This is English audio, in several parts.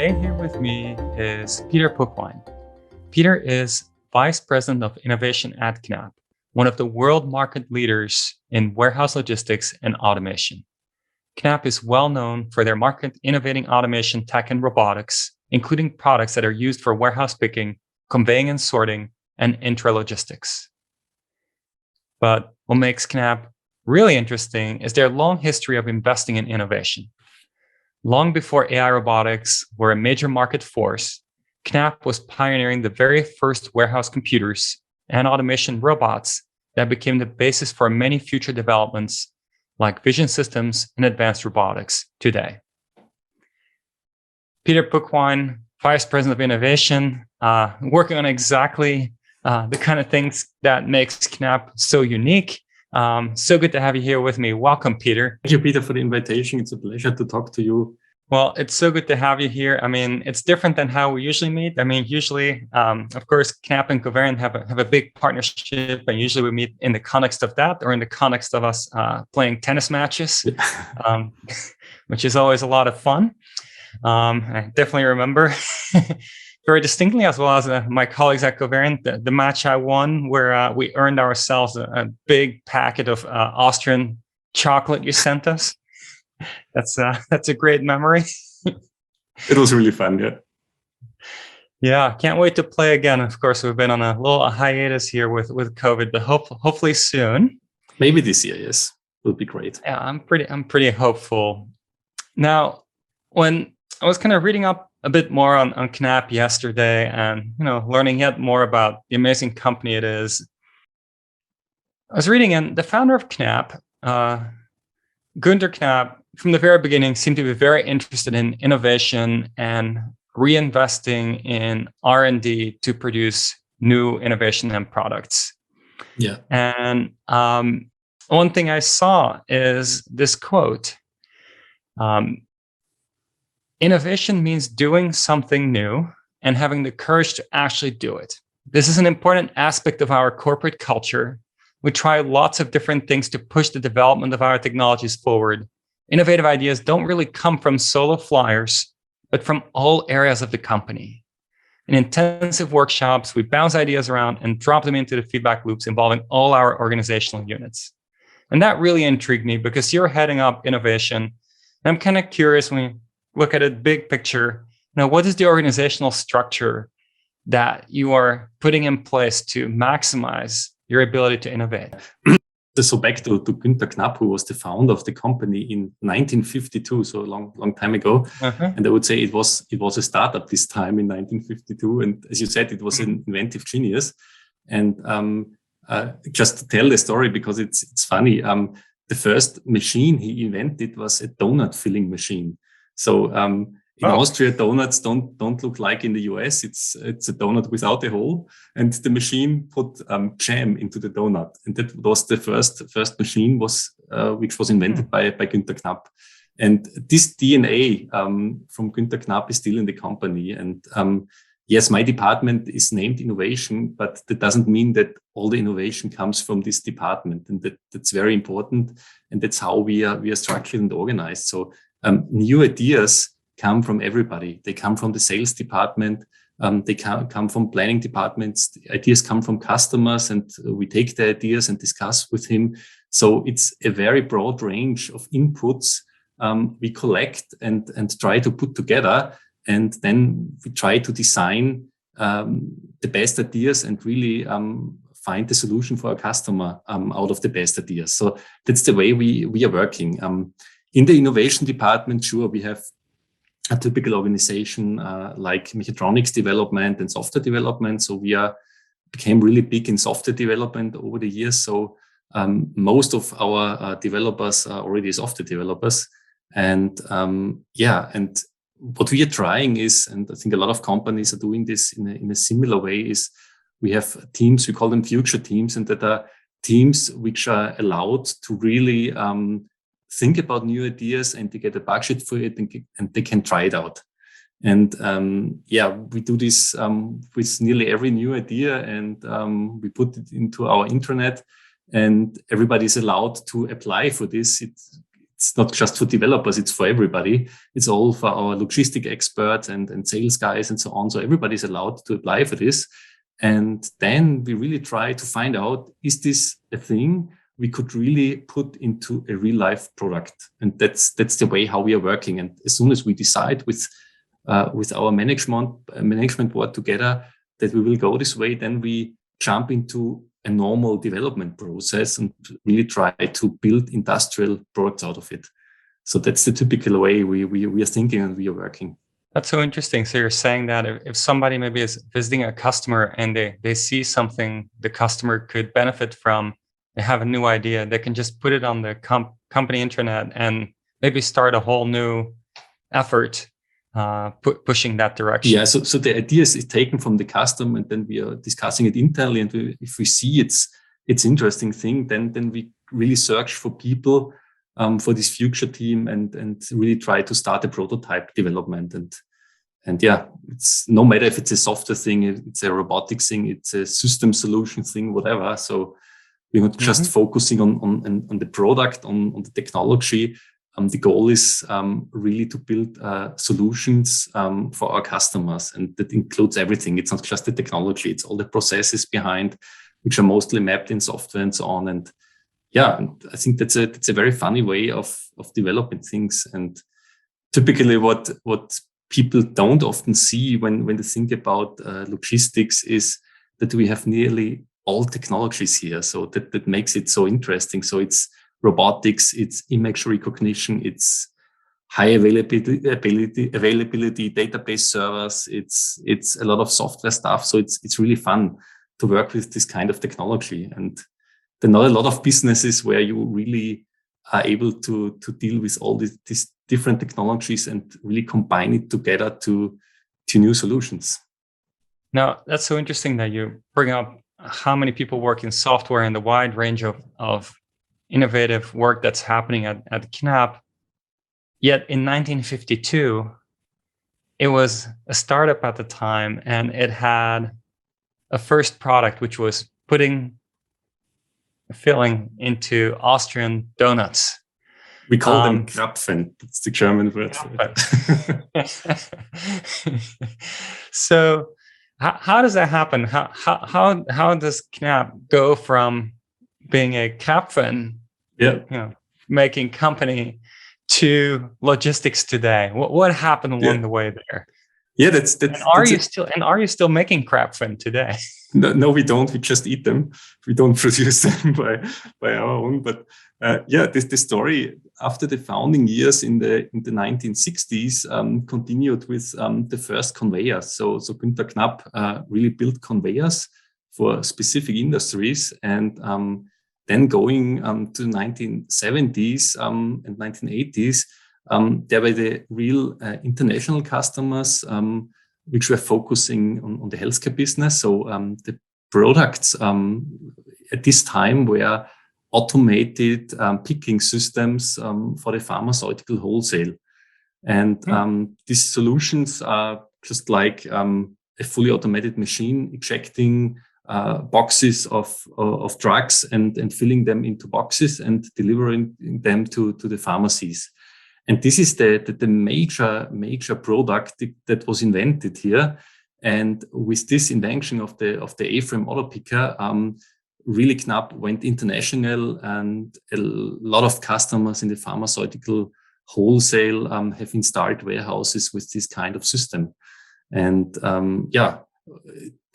Today here with me is Peter Puchwein. Peter is Vice President of Innovation at KNAPP, one of the world market leaders in warehouse logistics and automation. KNAPP is well known for their market innovating automation tech and robotics, including products that are used for warehouse picking, conveying and sorting, and intralogistics. But what makes KNAPP really interesting is their long history of investing in innovation. Long before AI robotics were a major market force, KNAPP was pioneering the very first warehouse computers and automation robots that became the basis for many future developments like vision systems and advanced robotics today. Peter Puchwein, Vice President of Innovation, working on exactly the kind of things that makes KNAPP so unique. So good to have you here with me. Welcome, Peter. Thank you, Peter, for the invitation. It's a pleasure to talk to you. Well, it's so good to have you here. I mean, it's different than how we usually meet. I mean, usually, of course, KNAPP and Covariant have a big partnership, and usually we meet in the context of that or in the context of us playing tennis matches, which is always a lot of fun. I definitely remember very distinctly, as well as my colleagues at Covariant, the match I won where we earned ourselves a big packet of Austrian chocolate you sent us. That's a great memory. It was really fun, yeah. Yeah, can't wait to play again. Of course, we've been on a little hiatus here with COVID, but hopefully soon. Maybe this year, yes, will be great. Yeah, I'm pretty hopeful. Now, when I was kind of reading up a bit more on KNAPP yesterday, and learning yet more about the amazing company it is, I was reading, and the founder of KNAPP, Gunter Knapp, from the very beginning seemed to be very interested in innovation and reinvesting in R&D to produce new innovation and products. Yeah. And one thing I saw is this quote: innovation means doing something new and having the courage to actually do it. This is an important aspect of our corporate culture. We try lots of different things to push the development of our technologies forward. Innovative ideas don't really come from solo flyers, but from all areas of the company. In intensive workshops, we bounce ideas around and drop them into the feedback loops involving all our organizational units. And that really intrigued me because you're heading up innovation. And I'm kind of curious, when we look at a big picture, what is the organizational structure that you are putting in place to maximize your ability to innovate? So back to Gunter Knapp, who was the founder of the company in 1952, so a long time ago. And I would say it was a startup this time in 1952. And as you said, it was an inventive genius. And just to tell the story, because it's funny, the first machine he invented was a donut filling machine. So in Austria, donuts don't look like in the US. It's a donut without a hole, and the machine put jam into the donut, and that was the first machine which was invented by Gunter Knapp. And this DNA from Gunter Knapp is still in the company. And yes, my department is named innovation, but that doesn't mean that all the innovation comes from this department, and that's very important. And that's how we are structured and organized. So new ideas come from everybody. They come from the sales department. They come from planning departments. The ideas come from customers, and we take the ideas and discuss with him. So it's a very broad range of inputs we collect and try to put together. And then we try to design the best ideas and really find the solution for our customer out of the best ideas. So that's the way we are working. In the innovation department, sure, we have a typical organization like mechatronics development and software development. So we became really big in software development over the years. So most of our developers are already software developers. And and what we are trying is, and I think a lot of companies are doing this in a similar way, is we have teams, we call them future teams, and that are teams which are allowed to really think about new ideas and to get a budget for it, and they can try it out. And we do this with nearly every new idea, and we put it into our intranet, and everybody is allowed to apply for this. It's it's not just for developers, it's for everybody. It's all for our logistic experts and sales guys and so on. So everybody's allowed to apply for this. And then we really try to find out, is this a thing we could really put into a real life product? And that's the way how we are working. And as soon as we decide with our management board together that we will go this way, then we jump into a normal development process and really try to build industrial products out of it. So that's the typical way we are thinking and we are working. That's so interesting. So you're saying that if somebody maybe is visiting a customer and they see something the customer could benefit from, they have a new idea, they can just put it on the company intranet and maybe start a whole new effort pushing that direction. Yeah, so the idea is taken from the customer, and then we are discussing it internally. And if we see it's interesting thing, then we really search for people for this future team and really try to start a prototype development. And yeah, it's no matter if it's a software thing, it's a robotics thing, it's a system solution thing, whatever. So we're not just focusing on the product, on the technology. The goal is really to build solutions for our customers, and that includes everything. It's not just the technology; it's all the processes behind, which are mostly mapped in software and so on. And yeah, I think that's a very funny way of developing things. And typically, what people don't often see when they think about logistics is that we have nearly all technologies here. So that makes it so interesting. So it's robotics, it's image recognition, it's high availability, database servers, it's a lot of software stuff. So it's really fun to work with this kind of technology. And there are not a lot of businesses where you really are able to deal with all these different technologies and really combine it together to new solutions. Now, that's so interesting that you bring up how many people work in software and the wide range of innovative work that's happening at KNAPP. Yet in 1952, it was a startup at the time, and it had a first product, which was putting filling into Austrian donuts. We call them Krapfen. That's the German word for it. So how does that happen? How does KNAPP go from being a Krapfen making company to logistics today? What happened along the way there? Yeah, that's are you still making Krapfen today? No, we don't. We just eat them. We don't produce them by our own. But the story after the founding years in the 1960s continued with the first conveyors. So Gunter Knapp really built conveyors for specific industries, and then going to the 1970s and 1980s, there were the real international customers which were focusing on the healthcare business. So the products at this time were automated picking systems for the pharmaceutical wholesale. And these solutions are just like a fully automated machine ejecting boxes of drugs and filling them into boxes and delivering them to the pharmacies. And this is the major product that was invented here. And with this invention of the A-frame auto picker, really Knapp went international, and a lot of customers in the pharmaceutical wholesale have installed warehouses with this kind of system. And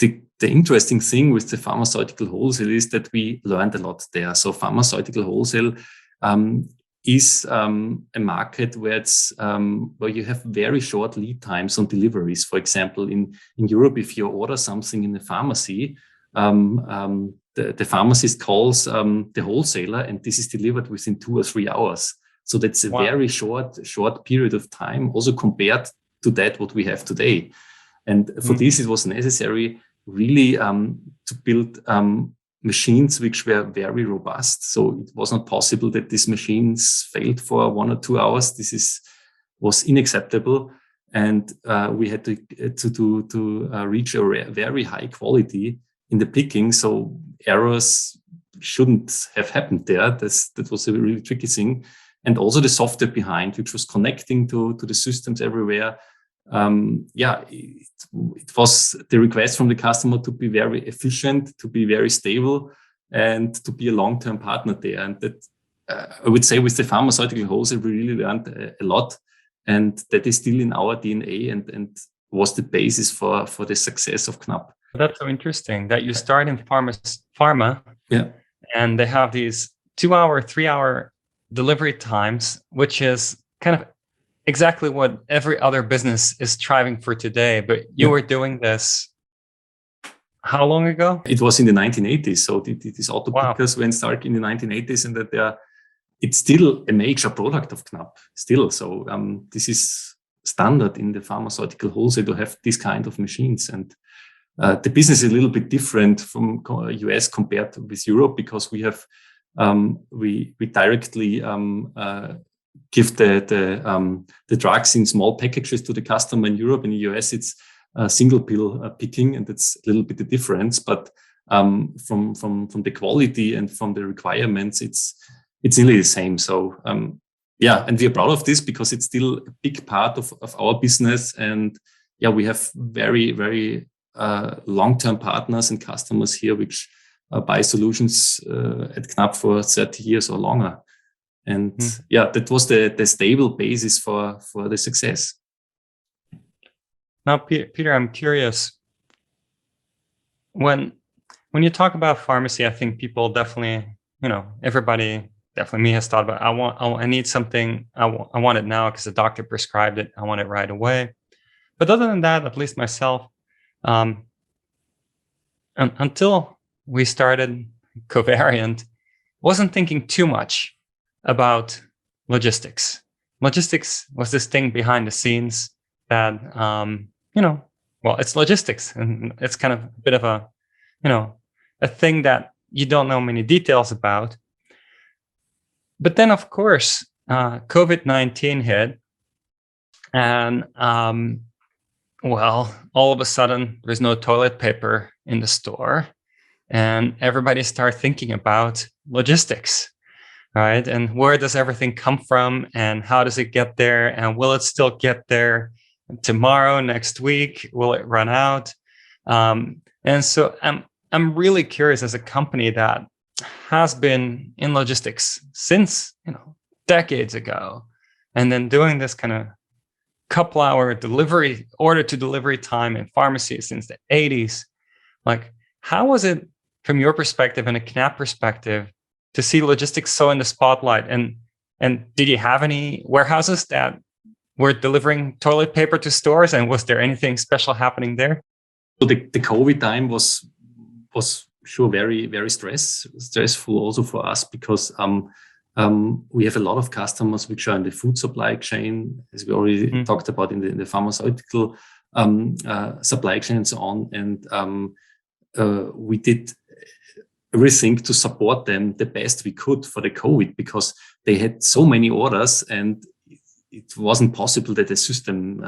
the interesting thing with the pharmaceutical wholesale is that we learned a lot there. So pharmaceutical wholesale is a market where where you have very short lead times on deliveries. For example, in Europe, if you order something in a pharmacy, the pharmacist calls the wholesaler, and this is delivered within 2 or 3 hours. So that's a very short period of time, also compared to that what we have today. And for this, it was necessary really to build machines which were very robust. So it was not possible that these machines failed for 1 or 2 hours. This was unacceptable, and we had to reach a very high quality in the picking. So errors shouldn't have happened there. That was a really tricky thing. and also the software behind, which was connecting to the systems everywhere. It was the request from the customer to be very efficient, to be very stable, and to be a long-term partner there. And that, I would say, with the pharmaceutical wholesale, we really learned a lot, and that is still in our DNA and was the basis for the success of KNAPP. That's so interesting that you start in pharma, yeah, and they have these 2-hour, 3-hour delivery times, which is kind of exactly what every other business is striving for today. But you were doing this how long ago? It was in the 1980s. So these auto pickers went started in the 1980s, and that it's still a major product of KNAPP still. So this is standard in the pharmaceutical wholesale to have this kind of machines. And the business is a little bit different from US compared with Europe, because we have we directly give the drugs in small packages to the customer. In Europe. In the US, it's single pill picking, and that's a little bit the difference. But from the quality and from the requirements, it's nearly the same. So and we are proud of this because it's still a big part of our business. And we have very, very long-term partners and customers here, which buy solutions at KNAPP for 30 years or longer. And that was the stable basis for the success. Now, Peter, I'm curious. When you talk about pharmacy, I think people definitely, everybody, definitely me, has thought about, I need something, I want it now because the doctor prescribed it, I want it right away. But other than that, at least myself, until we started Covariant, wasn't thinking too much about logistics. Logistics was this thing behind the scenes that, it's logistics, and it's kind of a bit of a thing that you don't know many details about. But then, of course, COVID-19 hit, and all of a sudden, there's no toilet paper in the store, and everybody started thinking about logistics, right? And where does everything come from, and how does it get there, and will it still get there tomorrow, next week? Will it run out? And so I'm really curious, as a company that has been in logistics since decades ago, and then doing this kind of couple-hour order to delivery time in pharmacy since the 80s. Like, how was it from your perspective and a KNAPP perspective to see logistics so in the spotlight? And did you have any warehouses that were delivering toilet paper to stores? And was there anything special happening there? So the COVID time was sure very, very stressful also for us, because we have a lot of customers which are in the food supply chain, as we already talked about, in the pharmaceutical supply chain and so on. And we did everything to support them the best we could for the COVID, because they had so many orders, and it wasn't possible that the system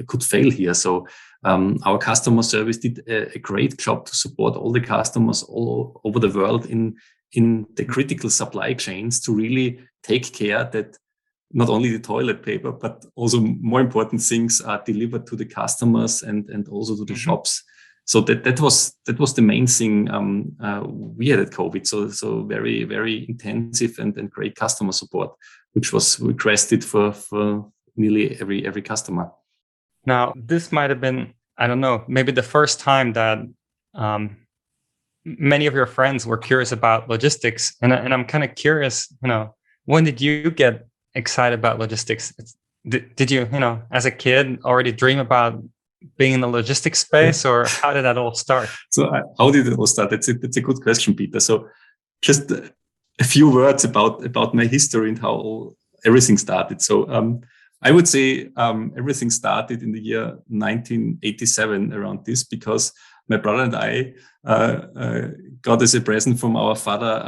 could fail here. So our customer service did a great job to support all the customers all over the world in the critical supply chains, to really take care that not only the toilet paper, but also more important things are delivered to the customers and also to the shops. So that was the main thing we had at COVID. So very, very intensive and great customer support, which was requested for nearly every customer. Now, this might have been, I don't know, maybe the first time that many of your friends were curious about logistics. And I'm kind of curious, when did you get excited about logistics? Did you, as a kid, already dream about being in the logistics space, or how did that all start? So how did it all start? That's a good question, Peter. So just a few words about my history and how everything started. So I would say everything started in the year 1987, around this, because my brother and I got as a present from our father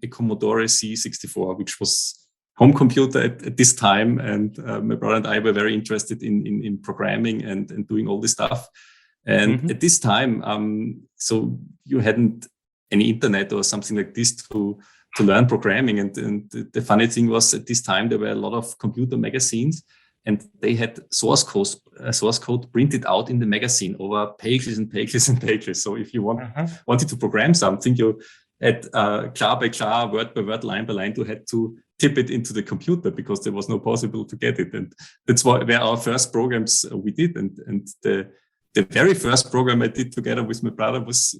a Commodore C64, which was home computer at this time. And my brother and I were very interested in programming and doing all this stuff. And at this time, so you hadn't any internet or something like this to learn programming. And the funny thing was, at this time there were a lot of computer magazines, and they had source code printed out in the magazine over pages and pages and pages. So if you wanted to program something, you had jar by jar, word by word, line by line, you had to tip it into the computer because there was no possible to get it. And that's where our first programs we did. And the very first program I did together with my brother was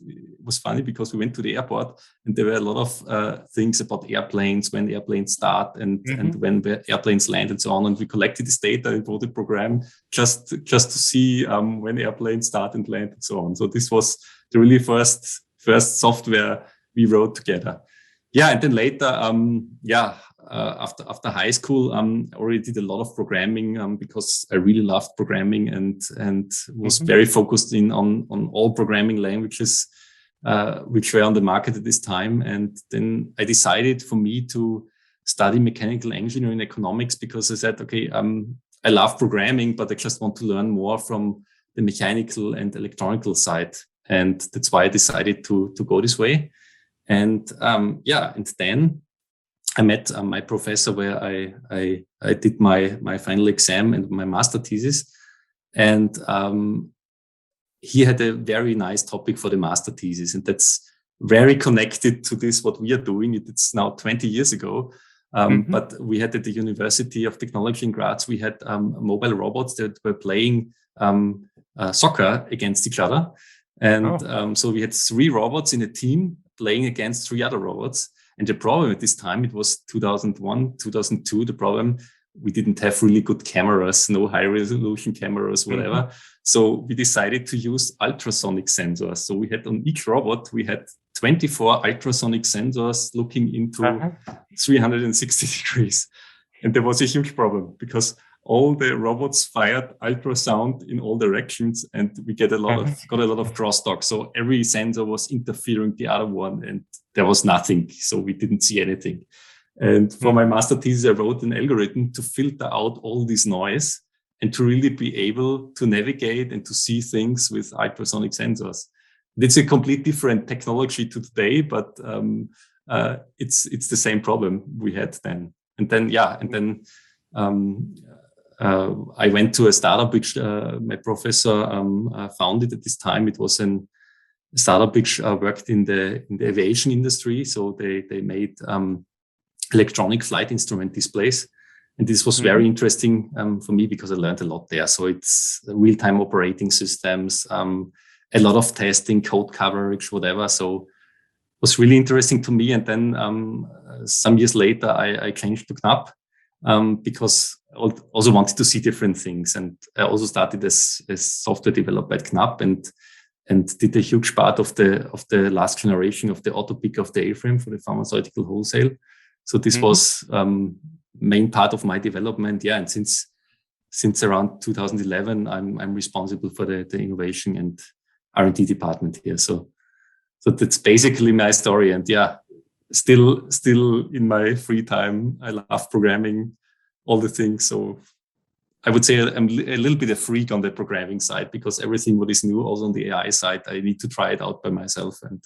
funny, because we went to the airport and there were a lot of things about airplanes, when airplanes start and when the airplanes land and so on. And we collected this data and wrote a program just to see when airplanes start and land and so on. So this was the really first software we wrote together. Yeah, and then later, after high school, I already did a lot of programming because I really loved programming and was very focused on all programming languages which were on the market at this time. And then I decided for me to study mechanical engineering economics, because I said, okay, I love programming, but I just want to learn more from the mechanical and electronical side. And that's why I decided to go this way. And and then I met my professor, where I did my final exam and my master thesis. And he had a very nice topic for the master thesis. And that's very connected to this, what we are doing. It's now 20 years ago. But we had at the University of Technology in Graz, we had mobile robots that were playing soccer against each other. And so we had 3 robots in a team playing against 3 other robots. And the problem at this time, it was 2001, 2002, the problem, we didn't have really good cameras, no high resolution cameras, whatever. So we decided to use ultrasonic sensors. So we had on each robot, we had 24 ultrasonic sensors looking into 360 degrees. And there was a huge problem, because all the robots fired ultrasound in all directions, and we got a lot of crosstalk. So every sensor was interfering the other one, and there was nothing. So we didn't see anything. And for my master thesis, I wrote an algorithm to filter out all this noise and to really be able to navigate and to see things with ultrasonic sensors. It's a complete different technology to today, but it's the same problem we had then. And then I went to a startup which my professor founded at this time. It was a startup which worked in the aviation industry. So they made electronic flight instrument displays. And this was very interesting for me, because I learned a lot there. So it's real-time operating systems, a lot of testing, code coverage, whatever. So it was really interesting to me. And then some years later, I changed to KNAPP because I also wanted to see different things. And I also started as software developer at KNAPP and did a huge part of the last generation of the auto pick of the A-frame for the pharmaceutical wholesale. So this was main part of my development. Yeah, and since around 2011, I'm responsible for the innovation and R&D department here. So that's basically my story. And yeah, still in my free time, I love programming, all the things. So I would say I'm a little bit a freak on the programming side, because everything what is new, also on the AI side, I need to try it out by myself. And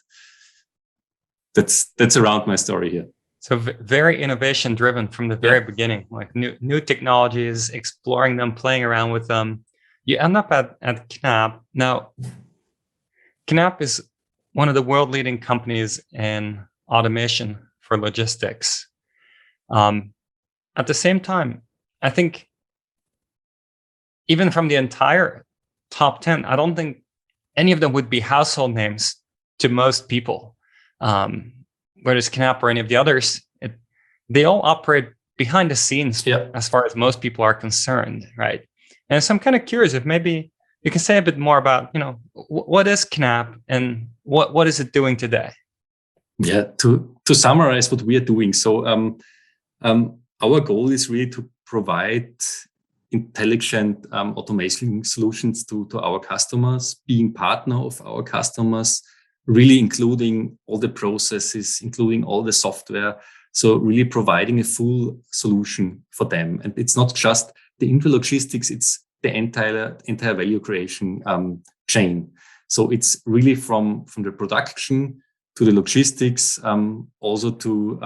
that's around my story here. So very innovation driven from the very beginning, like new technologies, exploring them, playing around with them. You end up at KNAPP. Now, KNAPP is one of the world leading companies in automation for logistics. At the same time, I think even from the entire top 10, I don't think any of them would be household names to most people. Whereas KNAPP or any of the others, they all operate behind the scenes as far as most people are concerned, right? And so I'm kind of curious if maybe you can say a bit more about, what is KNAPP and what is it doing today? Yeah, to summarize what we are doing. So our goal is really to provide intelligent automation solutions to our customers, being partner of our customers, really including all the processes, including all the software. So really providing a full solution for them. And it's not just the intralogistics, it's the entire value creation chain. So it's really from the production to the logistics, also to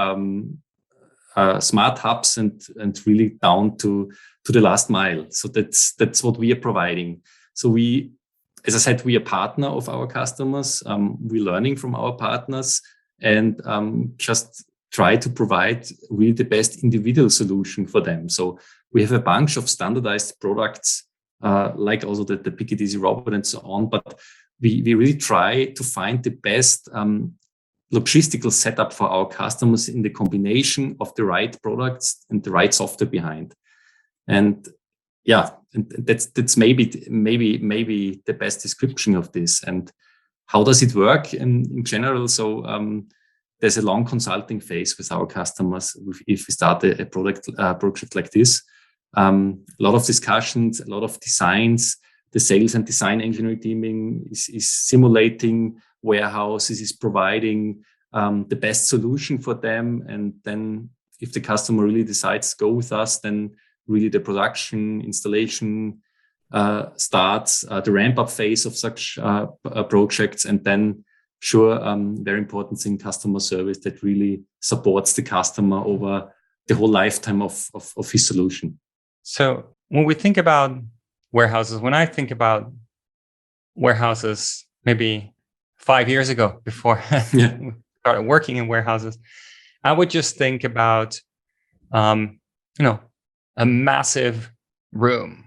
smart hubs, and really down to the last mile. So that's what we are providing. So we, as I said, we are partner of our customers. We're learning from our partners, and just try to provide really the best individual solution for them. So we have a bunch of standardized products, like also the Pick It Easy robot and so on. But we really try to find the best logistical setup for our customers in the combination of the right products and the right software behind. And yeah, and that's maybe the best description of this. And how does it work in general? So there's a long consulting phase with our customers if we start a project like this. A lot of discussions, a lot of designs. The sales and design engineering teaming is simulating warehouses, is providing the best solution for them. And then if the customer really decides to go with us, then really the production installation starts, the ramp-up phase of such projects. And then very important thing, customer service that really supports the customer over the whole lifetime of his solution. So when we think about warehouses, when I think about warehouses, maybe 5 years ago, before we started working in warehouses, I would just think about, a massive room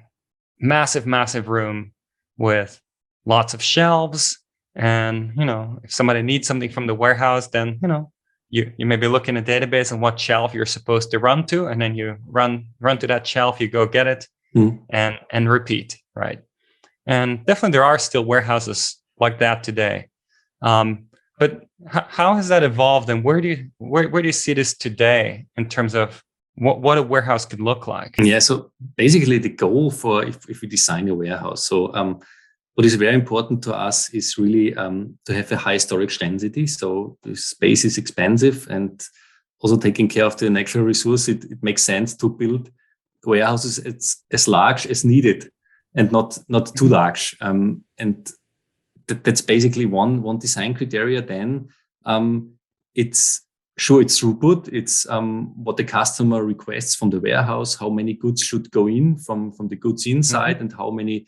with lots of shelves. And, if somebody needs something from the warehouse, then, you maybe look in a database and what shelf you're supposed to run to, and then you run to that shelf, you go get it, and repeat, right? And definitely there are still warehouses like that today. But how has that evolved, and where do you see this today in terms of what a warehouse could look like? Yeah, so basically the goal for if we design a warehouse, so what is very important to us is really to have a high storage density. So the space is expensive, and also taking care of the natural resource, it makes sense to build warehouses as large as needed and not too large. And that's basically one design criteria. Then it's throughput. It's what the customer requests from the warehouse, how many goods should go in from the goods inside, and how many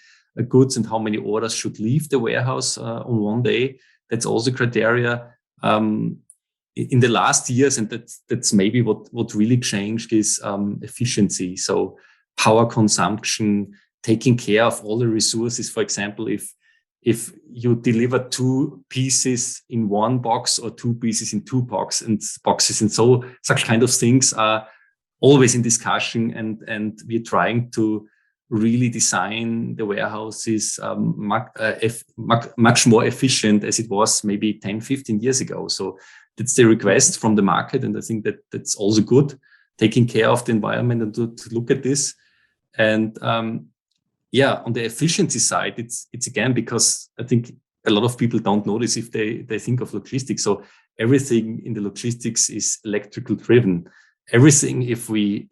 goods and how many orders should leave the warehouse on one day. That's also criteria. In the last years, and that's maybe what really changed, is efficiency. So power consumption, taking care of all the resources. For example, if you deliver 2 pieces in one box or 2 pieces in 2 boxes, and so such kind of things are always in discussion, and we're trying to really design the warehouses much more efficient as it was maybe 10, 15 years ago. So that's the request from the market. And I think that's also good, taking care of the environment and to look at this. And on the efficiency side, it's again, because I think a lot of people don't notice if they think of logistics. So everything in the logistics is electrical driven. Everything, if we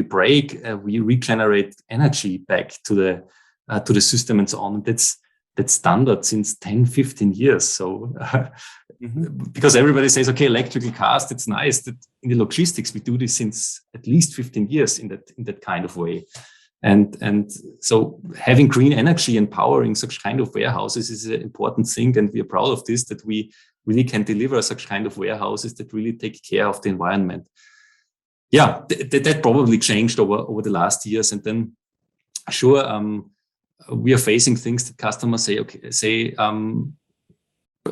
break, we regenerate energy back to the system and so on. That's standard since 10, 15 years. So because everybody says, okay, electrical cars, that's nice. That in the logistics, we do this since at least 15 years in that kind of way. And so having green energy and powering such kind of warehouses is an important thing. And we are proud of this, that we really can deliver such kind of warehouses that really take care of the environment. Yeah, that probably changed over the last years. And then we are facing things that customers say,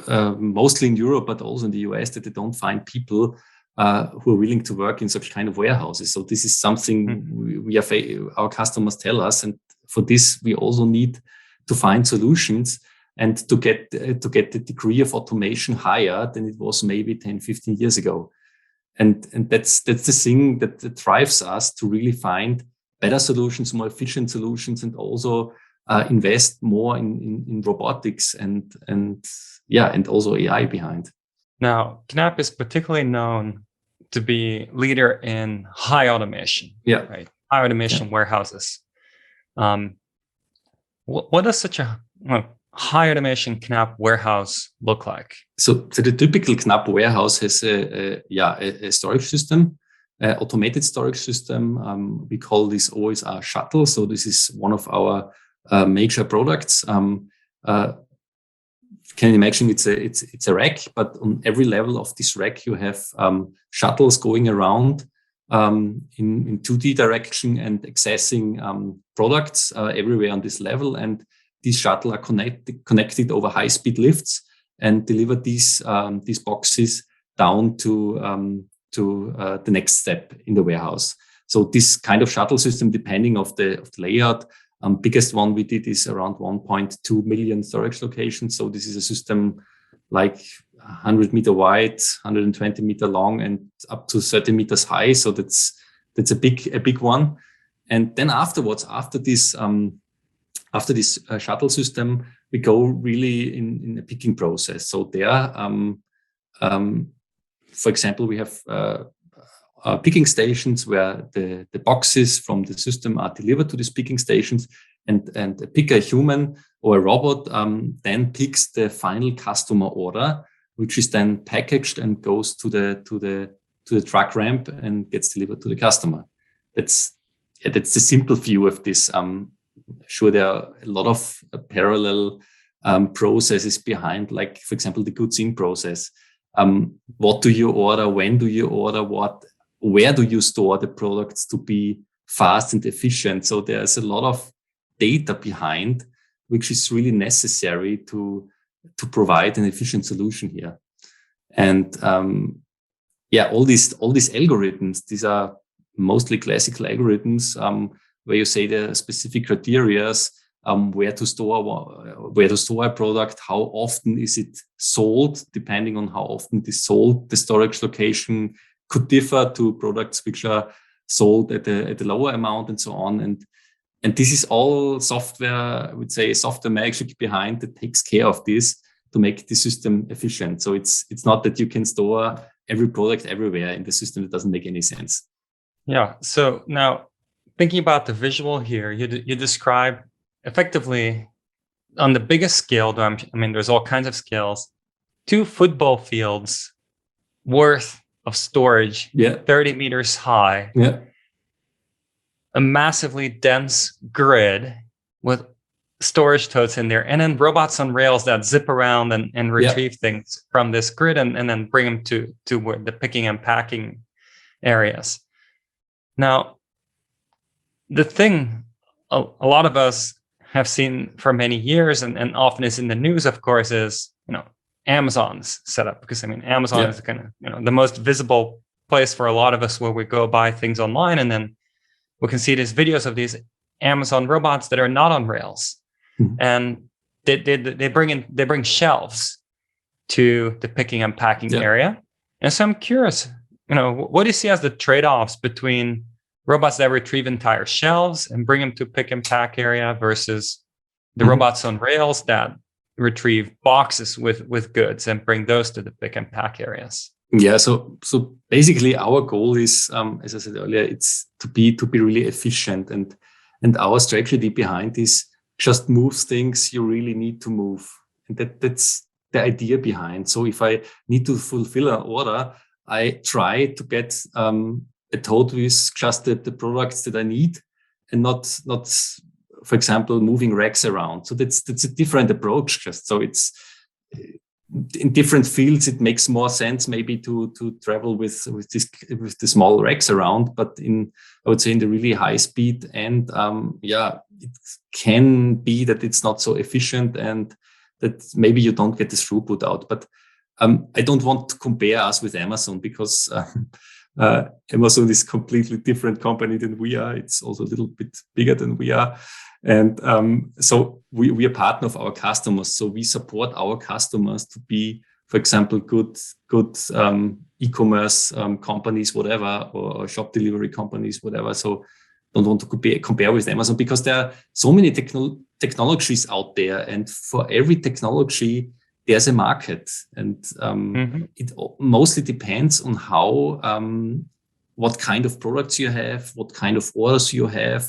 mostly in Europe, but also in the US, that they don't find people who are willing to work in such kind of warehouses. So this is something our customers tell us, and for this we also need to find solutions and to get the degree of automation higher than it was maybe 10, 15 years ago. And that's the thing that drives us to really find better solutions, more efficient solutions, and also invest more in robotics and also AI behind. Now, KNAPP is particularly known to be leader in high automation. Yeah. Right. High automation warehouses. What does such a high automation KNAPP warehouse look like? So the typical KNAPP warehouse has a storage system, automated storage system. We call this OSR shuttle. So this is one of our major products. Can you imagine it's a rack, but on every level of this rack you have shuttles going around in 2D direction and accessing products everywhere on this level. And these shuttles are connected over high-speed lifts and deliver these boxes down to the next step in the warehouse. So this kind of shuttle system, depending of the layout, biggest one we did is around 1.2 million storage locations. So this is a system like 100 meter wide, 120 meter long, and up to 30 meters high. So that's a big one. And then afterwards, after this shuttle system, we go really in a picking process. So there, for example, we have picking stations where the boxes from the system are delivered to these picking stations, and a picker, a human or a robot, then picks the final customer order, which is then packaged and goes to the truck ramp and gets delivered to the customer. That's the simple view of this. Sure, there are a lot of parallel processes behind, like, for example, the goods in process. What do you order? When do you order what? Where do you store the products to be fast and efficient? So there's a lot of data behind, which is really necessary to provide an efficient solution here. And all these algorithms, these are mostly classical algorithms where you say the specific criteria, where to store a product, how often is it sold, depending on how often it is sold. The storage location could differ to products which are sold at a lower amount and so on. And this is all software, I would say, software magic behind that takes care of this to make the system efficient. So it's not that you can store every product everywhere in the system. It doesn't make any sense. Yeah. So now thinking about the visual here, you describe effectively on the biggest scale, there's all kinds of scales, 2 football fields worth of storage, 30 meters high, a massively dense grid with storage totes in there, and then robots on rails that zip around and retrieve things from this grid and then bring them to where the picking and packing areas. Now, the thing a lot of us have seen for many years and often is in the news, of course, is Amazon's setup, because Amazon is kind of the most visible place for a lot of us where we go buy things online, and then we can see these videos of these Amazon robots that are not on rails, and they bring shelves to the picking and packing area. And so I'm curious, what do you see as the trade-offs between robots that retrieve entire shelves and bring them to pick and pack area versus the robots on rails that retrieve boxes with goods and bring those to the pick and pack areas? Yeah, so basically our goal is, as I said earlier, it's to be really efficient, and our strategy behind this just moves things you really need to move, and that's the idea behind. So if I need to fulfill an order, I try to get a tote with just the products that I need, and not for example moving racks around. So that's a different approach. Just so it's in different fields, it makes more sense maybe to travel with the small racks around, but I would say in the really high speed and it can be that it's not so efficient and that maybe you don't get the throughput out. But I don't want to compare us with Amazon, because Amazon is a completely different company than we are. It's also a little bit bigger than we are. And so we are partner of our customers. So we support our customers to be, for example, good e-commerce companies, whatever, or shop delivery companies, whatever. So don't want to compare with Amazon, because there are so many technologies out there, and for every technology there's a market, and it mostly depends on how what kind of products you have, what kind of orders you have.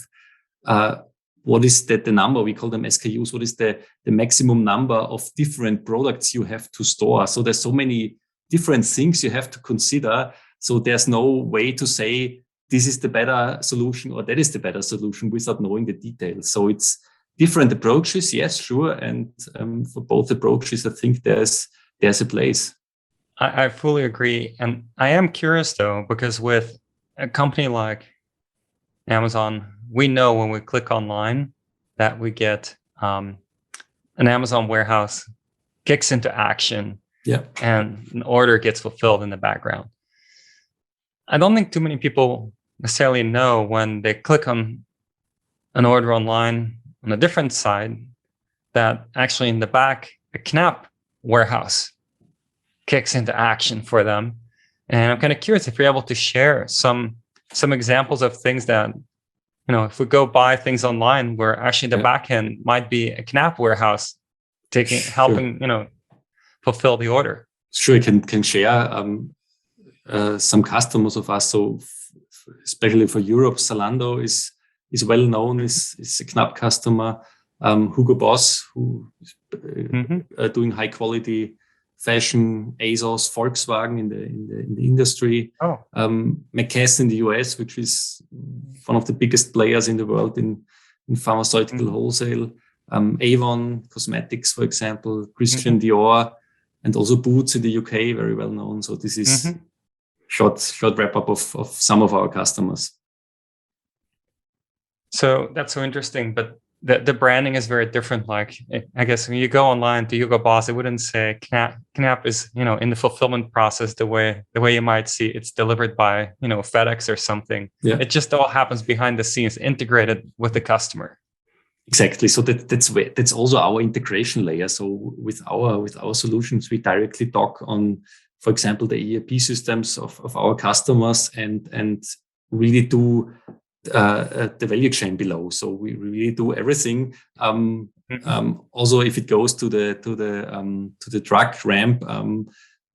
what is the number, we call them SKUs, what is the maximum number of different products you have to store. So there's so many different things you have to consider. So there's no way to say this is the better solution or that is the better solution without knowing the details. So it's different approaches, yes, sure. And for both approaches, I think there's a place. I fully agree. And I am curious though, because with a company like Amazon, we know when we click online that we get an Amazon warehouse kicks into action, and an order gets fulfilled in the background. I don't think too many people necessarily know when they click on an order online on a different side that actually in the back, a KNAPP warehouse kicks into action for them. And I'm kind of curious if you're able to share some examples of things that, if we go buy things online where actually the back end might be a KNAPP warehouse helping, fulfill the order. Sure, I can share some customers of us. So especially for Europe, Zalando is well known, is a KNAPP customer. Hugo Boss, who is doing high quality fashion, ASOS, Volkswagen in the industry, McKesson in the US, which is one of the biggest players in the world in pharmaceutical wholesale, Avon Cosmetics, for example, Christian Dior, and also Boots in the UK, very well known. So this is short wrap up of some of our customers. So that's so interesting, but the branding is very different. Like, I guess when you go online to Hugo Boss, it wouldn't say KNAPP is, in the fulfillment process, the way you might see it's delivered by, FedEx or something. Yeah. It just all happens behind the scenes, integrated with the customer. Exactly. So that's also our integration layer. So with our solutions, we directly talk on, for example, the ERP systems of our customers and really do the value chain below. So we really do everything. Also, if it goes to the truck ramp,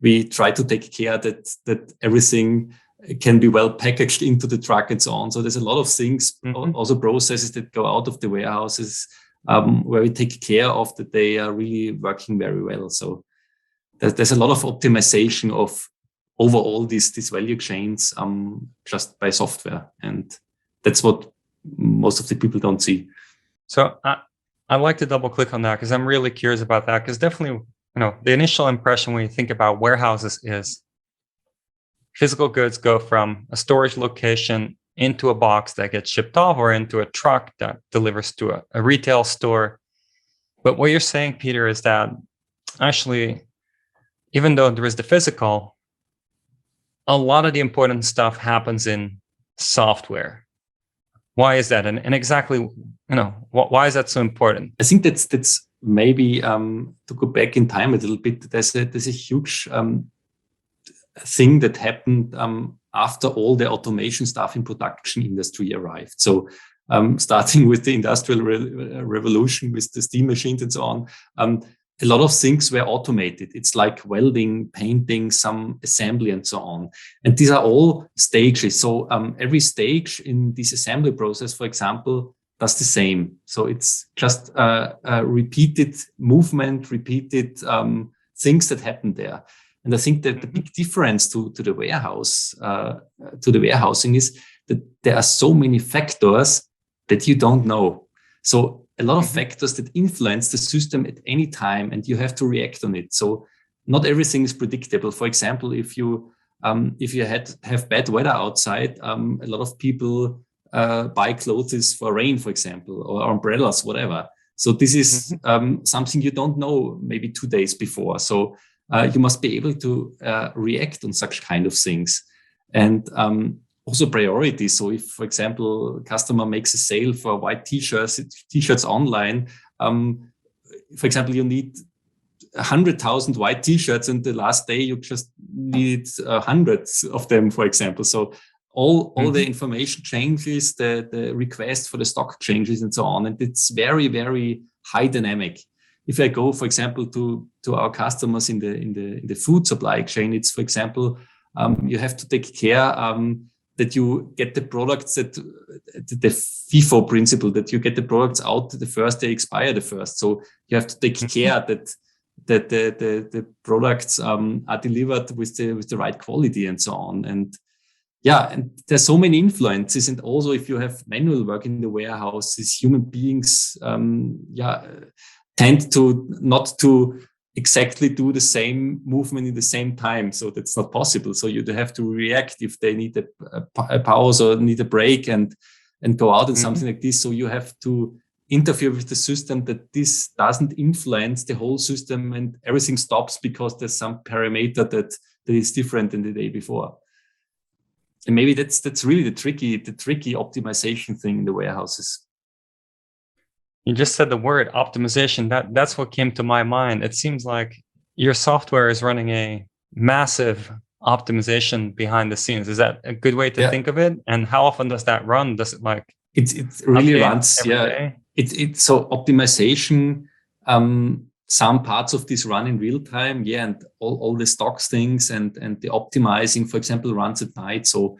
we try to take care that everything can be well packaged into the truck and so on. So there's a lot of things, also processes that go out of the warehouses where we take care of that they are really working very well. So there's a lot of optimization of overall these value chains just by software, and that's what most of the people don't see. So I'd like to double click on that because I'm really curious about that, because definitely, the initial impression when you think about warehouses is physical goods go from a storage location into a box that gets shipped off or into a truck that delivers to a retail store. But what you're saying, Peter, is that actually, even though there is the physical, a lot of the important stuff happens in software. Why is that? And exactly, why is that so important? I think that's maybe to go back in time a little bit. There's a huge thing that happened after all the automation stuff in production industry arrived. So starting with the industrial revolution with the steam machines and so on, a lot of things were automated. It's like welding, painting, some assembly and so on. And these are all stages. So every stage in this assembly process, for example, does the same. So it's just a repeated movement, repeated things that happen there. And I think that the big difference to the warehouse, to the warehousing is that there are so many factors that you don't know. So a lot of factors that influence the system at any time, and you have to react on it. So not everything is predictable. For example, if you have bad weather outside, a lot of people buy clothes for rain, for example, or umbrellas, whatever. So this is something you don't know maybe 2 days before. So you must be able to react on such kind of things. And also priorities. So if, for example, a customer makes a sale for white t-shirts online, for example, you need 100,000 white t-shirts and the last day you just need hundreds of them, for example. So all the information changes, the request for the stock changes and so on. And it's very, very high dynamic. If I go, for example, to our customers in the food supply chain, it's, for example, you have to take care that you get the products the FIFO principle, that you get the products out the first, they expire the first. So you have to take care that the products are delivered with the right quality and so on. And and there's so many influences. And also, if you have manual work in the warehouses, human beings tend to not to exactly do the same movement in the same time. So that's not possible. So you have to react if they need a pause or need a break and go out and something like this. So you have to interfere with the system that this doesn't influence the whole system and everything stops because there's some parameter that is different than the day before. And maybe that's really the tricky optimization thing in the warehouses. You just said the word optimization. That's what came to my mind. It seems like your software is running a massive optimization behind the scenes. Is that a good way to think of it? And how often does that run? Does it it really runs every day? It's so optimization. Some parts of this run in real time, and all the stocks things and the optimizing, for example, runs at night. So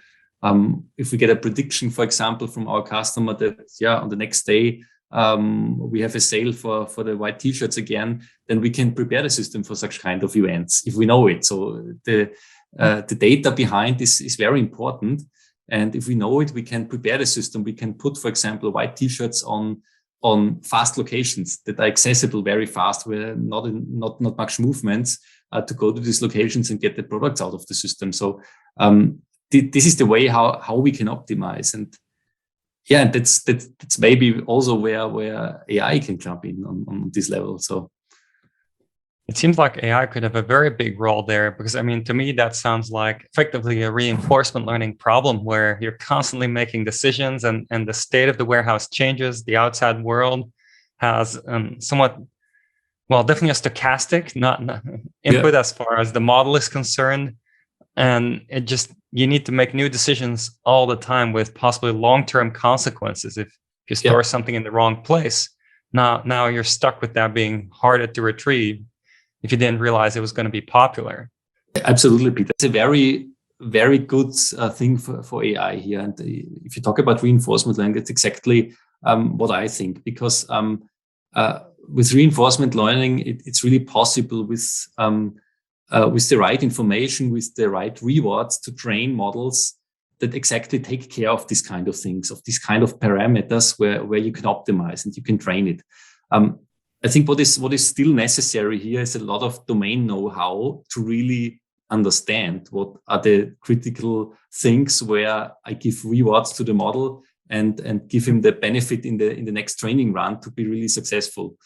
if we get a prediction, for example, from our customer that on the next day we have a sale for the white t-shirts again, then we can prepare the system for such kind of events if we know it. So the data behind this is very important, and if we know it, we can prepare the system. We can put, for example, white t-shirts on fast locations that are accessible very fast, where not much movements to go to these locations and get the products out of the system. So this is the way how we can optimize. And that's maybe also where AI can jump in on this level. So it seems like AI could have a very big role there, because I mean, to me, that sounds like effectively a reinforcement learning problem where you're constantly making decisions and the state of the warehouse changes. The outside world has somewhat, well, definitely a stochastic not input as far as the model is concerned. And you need to make new decisions all the time with possibly long-term consequences. If you store something in the wrong place, now you're stuck with that being harder to retrieve if you didn't realize it was going to be popular. Absolutely, Peter. It's a very, very good thing for AI here. And if you talk about reinforcement learning, that's exactly what I think, because with reinforcement learning, it's really possible with the right information, with the right rewards to train models that exactly take care of these kind of things, of these kind of parameters where you can optimize and you can train it. I think what is still necessary here is a lot of domain know-how to really understand what are the critical things where I give rewards to the model and give him the benefit in the next training run to be really successful.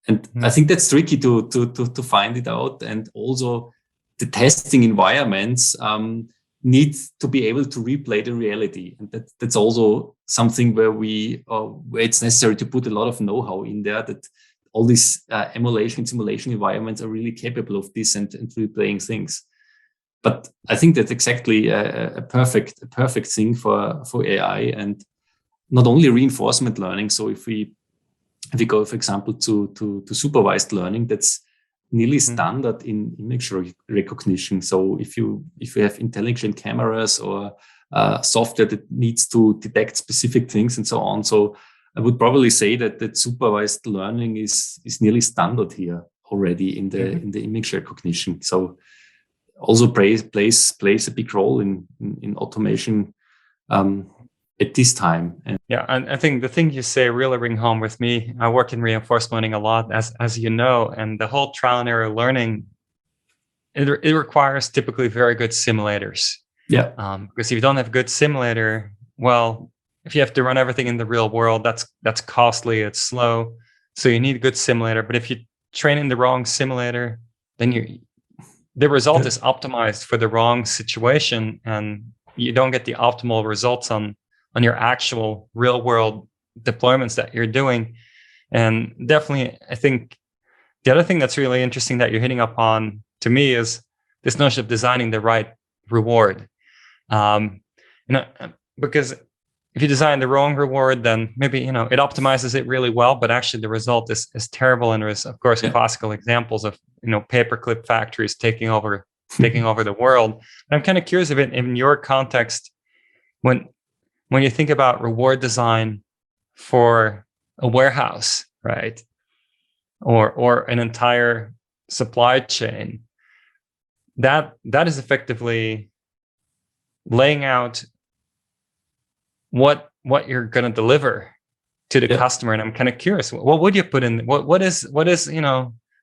And I think that's tricky to find it out. And also the testing environments need to be able to replay the reality. And that's also something where it's necessary to put a lot of know-how in there, that all these emulation, simulation environments are really capable of this and replaying things. But I think that's exactly a perfect thing for AI, and not only reinforcement learning. So if we go, for example, to supervised learning, that's nearly standard in image recognition. So if you have intelligent cameras or software that needs to detect specific things and so on, so I would probably say that supervised learning is nearly standard here already in the image recognition. So also plays a big role in automation at this time. And I think the thing you say really ring home with me. I work in reinforcement learning a lot, as you know, and the whole trial and error learning, it requires typically very good simulators. Yeah. Because if you don't have good simulator, well, if you have to run everything in the real world, that's costly, it's slow. So you need a good simulator. But if you train in the wrong simulator, then the result is optimized for the wrong situation, and you don't get the optimal results on your actual real world deployments that you're doing. And definitely, I think the other thing that's really interesting that you're hitting upon to me is this notion of designing the right reward. Because if you design the wrong reward, then maybe, it optimizes it really well, but actually the result is terrible. And there's, of course, classical examples of, paperclip factories taking over the world. And I'm kind of curious if in your context, when you think about reward design for a warehouse, right, or an entire supply chain, that is effectively laying out what you're going to deliver to the customer. And I'm kind of curious, what would you put in? What is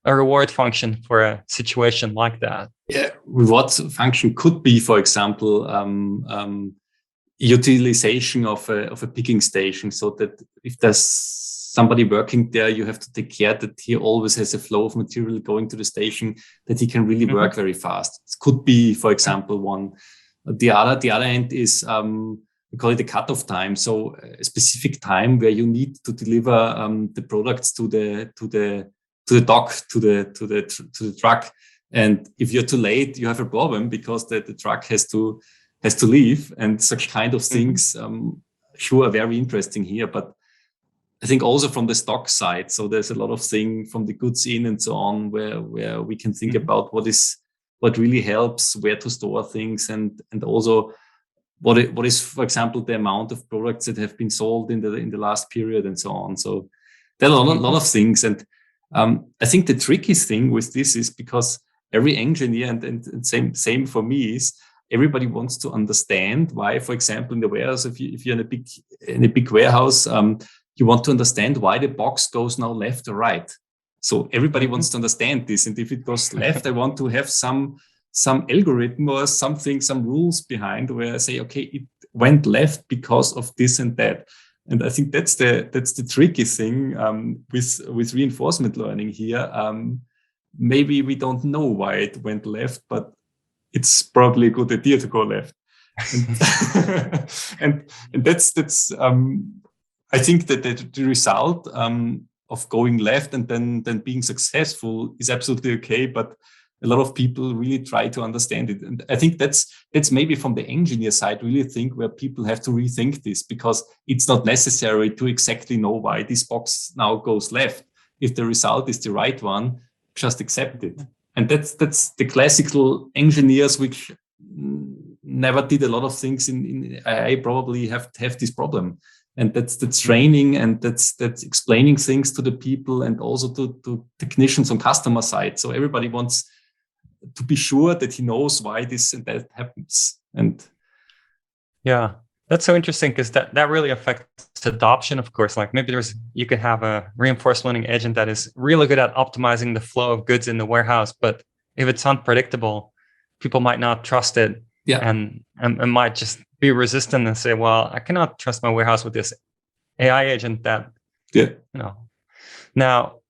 a reward function for a situation like that? Yeah, reward function could be, for example, utilization of a picking station, so that if there's somebody working there, you have to take care that he always has a flow of material going to the station, that he can really work very fast. It could be, for example, one. The other end is we call it the cutoff time. So a specific time where you need to deliver the products to the dock, to the truck. And if you're too late, you have a problem because the truck has to leave. And such kind of things, sure, are very interesting here. But I think also from the stock side, so there's a lot of things from the goods in and so on, where we can think about what really helps, where to store things, and also what is, for example, the amount of products that have been sold in the last period and so on. So there are a lot of things. And I think the trickiest thing with this is because every engineer and same for me is everybody wants to understand why, for example, in the warehouse, if you're in a big warehouse, you want to understand why the box goes now left or right. So everybody wants to understand this. And if it goes left, I want to have some algorithm or something, some rules behind where I say, okay, it went left because of this and that. And I think that's the tricky thing with reinforcement learning here. Maybe we don't know why it went left, but it's probably a good idea to go left. And that's I think that the result of going left and then being successful is absolutely okay, but a lot of people really try to understand it. And I think that's maybe from the engineer side, really think where people have to rethink this, because it's not necessary to exactly know why this box now goes left. If the result is the right one, just accept it. And that's the classical engineers which never did a lot of things in AI probably have this problem. And that's training, and that's explaining things to the people and also to technicians on customer side. So everybody wants to be sure that he knows why this and that happens. And yeah, that's so interesting, because that really affects adoption, of course. Like maybe you could have a reinforcement learning agent that is really good at optimizing the flow of goods in the warehouse, but if it's unpredictable, people might not trust it, and might just be resistant and say, well, I cannot trust my warehouse with this AI agent that, Now,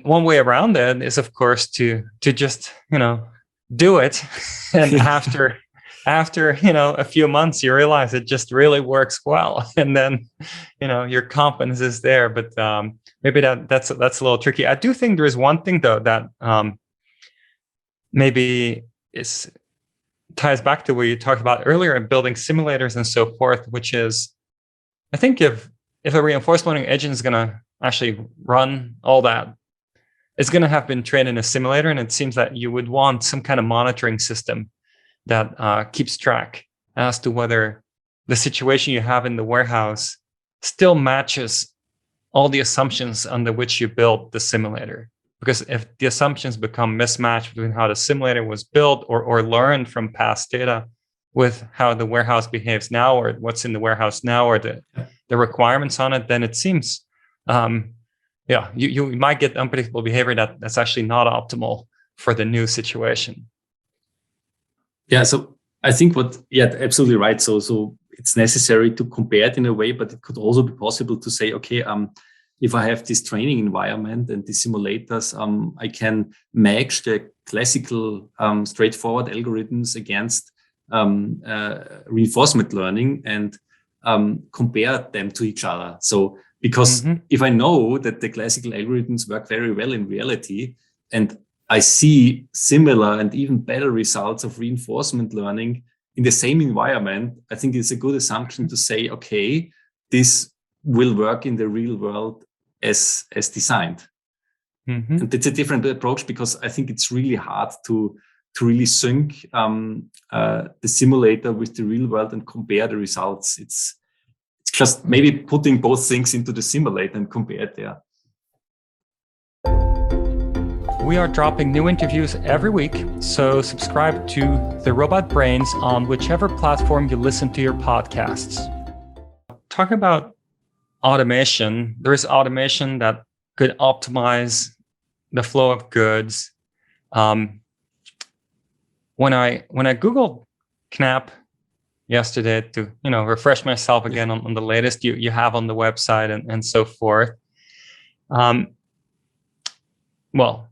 one way around that is, of course, to just, do it. And after a few months, you realize it just really works well. And then, your confidence is there. But maybe that's a little tricky. I do think there is one thing, though, that maybe ties back to what you talked about earlier in building simulators and so forth, which is, I think if a reinforcement learning agent is going to actually run all that, it's going to have been trained in a simulator. And it seems that you would want some kind of monitoring system that keeps track as to whether the situation you have in the warehouse still matches all the assumptions under which you built the simulator. Because if the assumptions become mismatched between how the simulator was built or learned from past data with how the warehouse behaves now, or what's in the warehouse now, or the requirements on it, then it seems, you might get unpredictable behavior that's actually not optimal for the new situation. Yeah, so I think absolutely right. So it's necessary to compare it in a way, but it could also be possible to say, okay, if I have this training environment and the simulators, I can match the classical straightforward algorithms against reinforcement learning and compare them to each other. So because if I know that the classical algorithms work very well in reality, and I see similar and even better results of reinforcement learning in the same environment, I think it's a good assumption to say, okay, this will work in the real world as designed. And it's a different approach, because I think it's really hard to really sync the simulator with the real world and compare the results. It's just maybe putting both things into the simulator and compare it there. We are dropping new interviews every week, so subscribe to The Robot Brains on whichever platform you listen to your podcasts. Talking about automation, there is automation that could optimize the flow of goods. When I Googled KNAPP yesterday to refresh myself again on the latest you have on the website and so forth, well,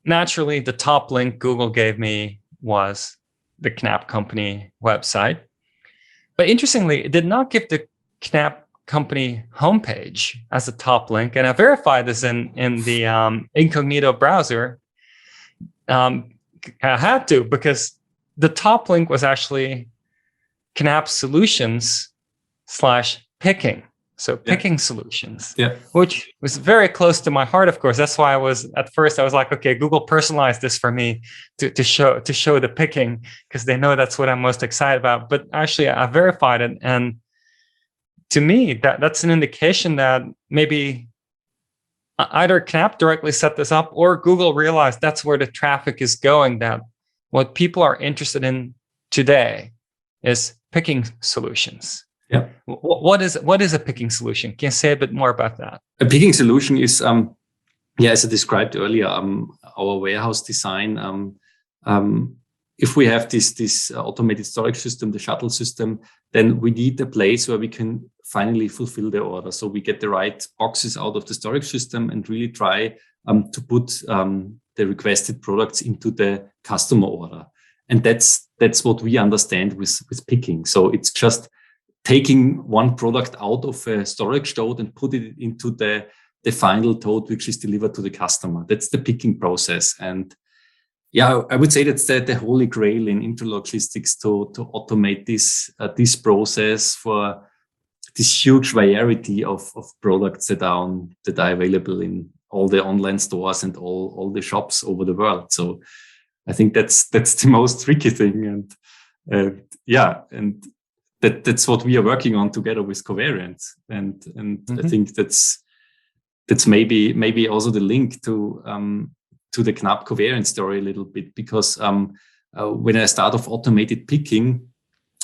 naturally, the top link Google gave me was the KNAPP company website. But interestingly, it did not give the KNAPP company homepage as a top link. And I verified this in the incognito browser. I had to, because the top link was actually KNAPP Solutions/picking. So picking solutions, which was very close to my heart, of course. That's why I was like, okay, Google personalized this for me to show the picking, because they know that's what I'm most excited about. But actually, I verified it, and to me, that's an indication that maybe either KNAPP directly set this up, or Google realized that's where the traffic is going. That what people are interested in today is picking solutions. Yeah. What is a picking solution? Can you say a bit more about that? A picking solution is, as I described earlier, our warehouse design. If we have this automated storage system, the shuttle system, then we need a place where we can finally fulfill the order. So we get the right boxes out of the storage system and really try to put the requested products into the customer order. And that's what we understand with picking. So it's just taking one product out of a storage tote and put it into the final tote, which is delivered to the customer. That's the picking process. And I would say that's the holy grail in intralogistics to automate this process for this huge variety of products that are available in all the online stores and all the shops over the world. So I think that's the most tricky thing. And that's what we are working on together with Covariant. And I think that's maybe also the link to the KNAPP Covariant story a little bit, because when I start off automated picking,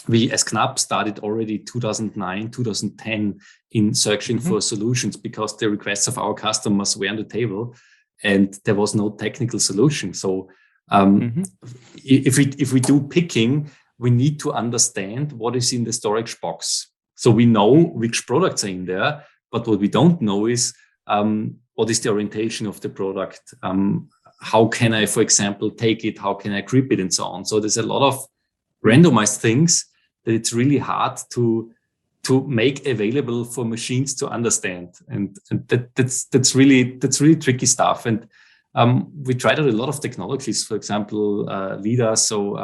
we as KNAPP started already 2009, 2010 in searching for solutions, because the requests of our customers were on the table and there was no technical solution. So if we do picking, we need to understand what is in the storage box. So we know which products are in there, but what we don't know is what is the orientation of the product? How can I, for example, take it? How can I grip it, and so on? So there's a lot of randomized things that it's really hard to make available for machines to understand, and that's really tricky stuff. And we tried out a lot of technologies, for example, LiDAR, so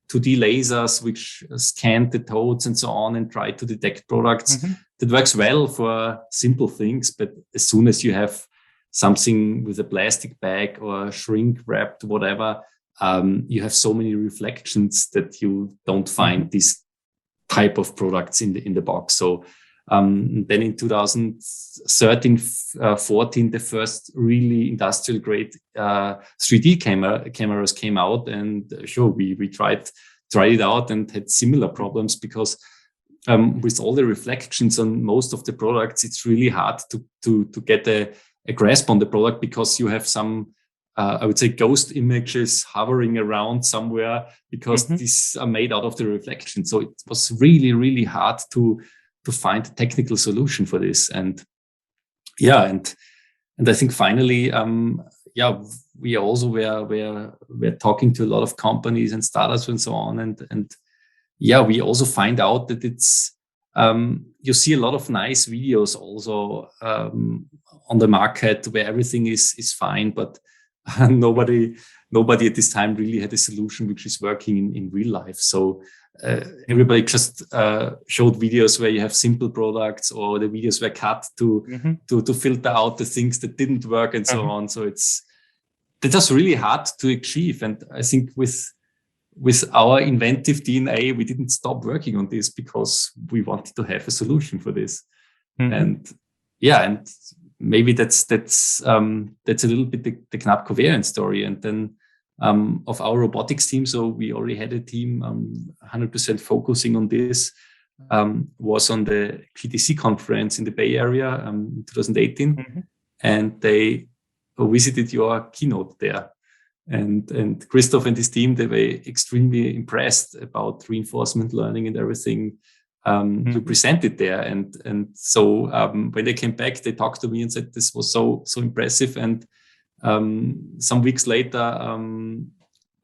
2D lasers, which scan the totes and so on and try to detect products. That works well for simple things, but as soon as you have something with a plastic bag or shrink wrapped, whatever, you have so many reflections that you don't find this type of products in the box. So then in 2013, 14, the first really industrial grade 3D cameras came out, and we tried it out and had similar problems, because with all the reflections on most of the products, it's really hard to get a grasp on the product, because you have some I would say ghost images hovering around somewhere, because these are made out of the reflection. So it was really, really hard to find a technical solution for this. And I think finally, we also we're talking to a lot of companies and startups and so on. And we also find out that it's, you see a lot of nice videos also on the market where everything is fine, but nobody at this time really had a solution which is working in real life. So everybody just showed videos where you have simple products, or the videos were cut to filter out the things that didn't work and so on. So that's really hard to achieve. And I think with with our inventive DNA, we didn't stop working on this because we wanted to have a solution for this. And maybe that's a little bit the KNAPP Covariant story. And then of our robotics team, so we already had a team 100% focusing on this, was on the GTC conference in the Bay Area in 2018. And they visited your keynote there. And Christoph and his team, they were extremely impressed about reinforcement learning and everything you presented there. And so when they came back, they talked to me and said this was so impressive. And some weeks later,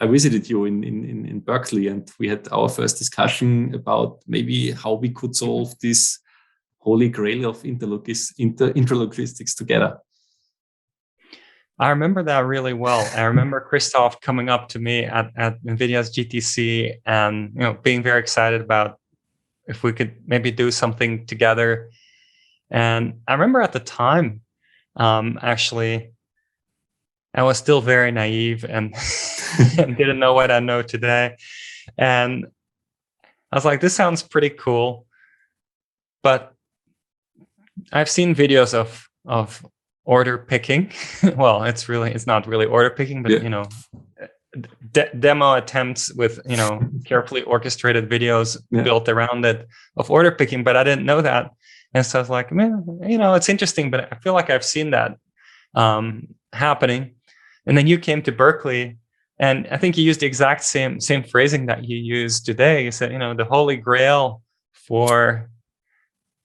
I visited you in Berkeley, and we had our first discussion about maybe how we could solve this holy grail of interlogistics together. I remember that really well. I remember Christoph coming up to me at NVIDIA's GTC and being very excited about if we could maybe do something together. And I remember at the time, actually, I was still very naive and, and didn't know what I know today. And I was like, this sounds pretty cool. But I've seen videos of order picking. Well, it's not really order picking, but demo attempts with carefully orchestrated videos built around it of order picking. But I didn't know that, and so I was like, man, it's interesting, but I feel like I've seen that happening. And then you came to Berkeley, and I think you used the exact same phrasing that you used today. You said, the holy grail for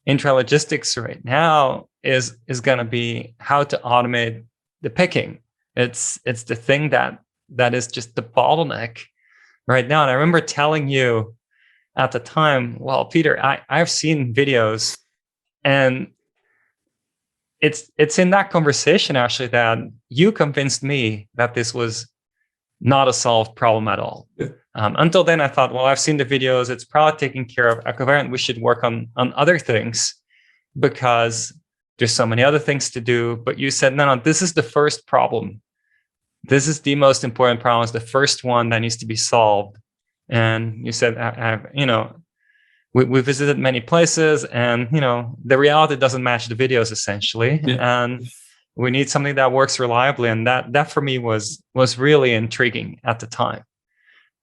intralogistics right now is going to be how to automate the picking. It's the thing that is just the bottleneck right now. And I remember telling you at the time, well, Peter, I've seen videos, and it's in that conversation actually that you convinced me that this was not a solved problem at all. Until then, I thought, well, I've seen the videos. It's probably taken care of. At Covariant, we should work on other things because there's so many other things to do. But you said, no, this is the first problem. This is the most important problem. It's the first one that needs to be solved. And you said, we visited many places, and the reality doesn't match the videos essentially. And we need something that works reliably. And that for me was really intriguing at the time.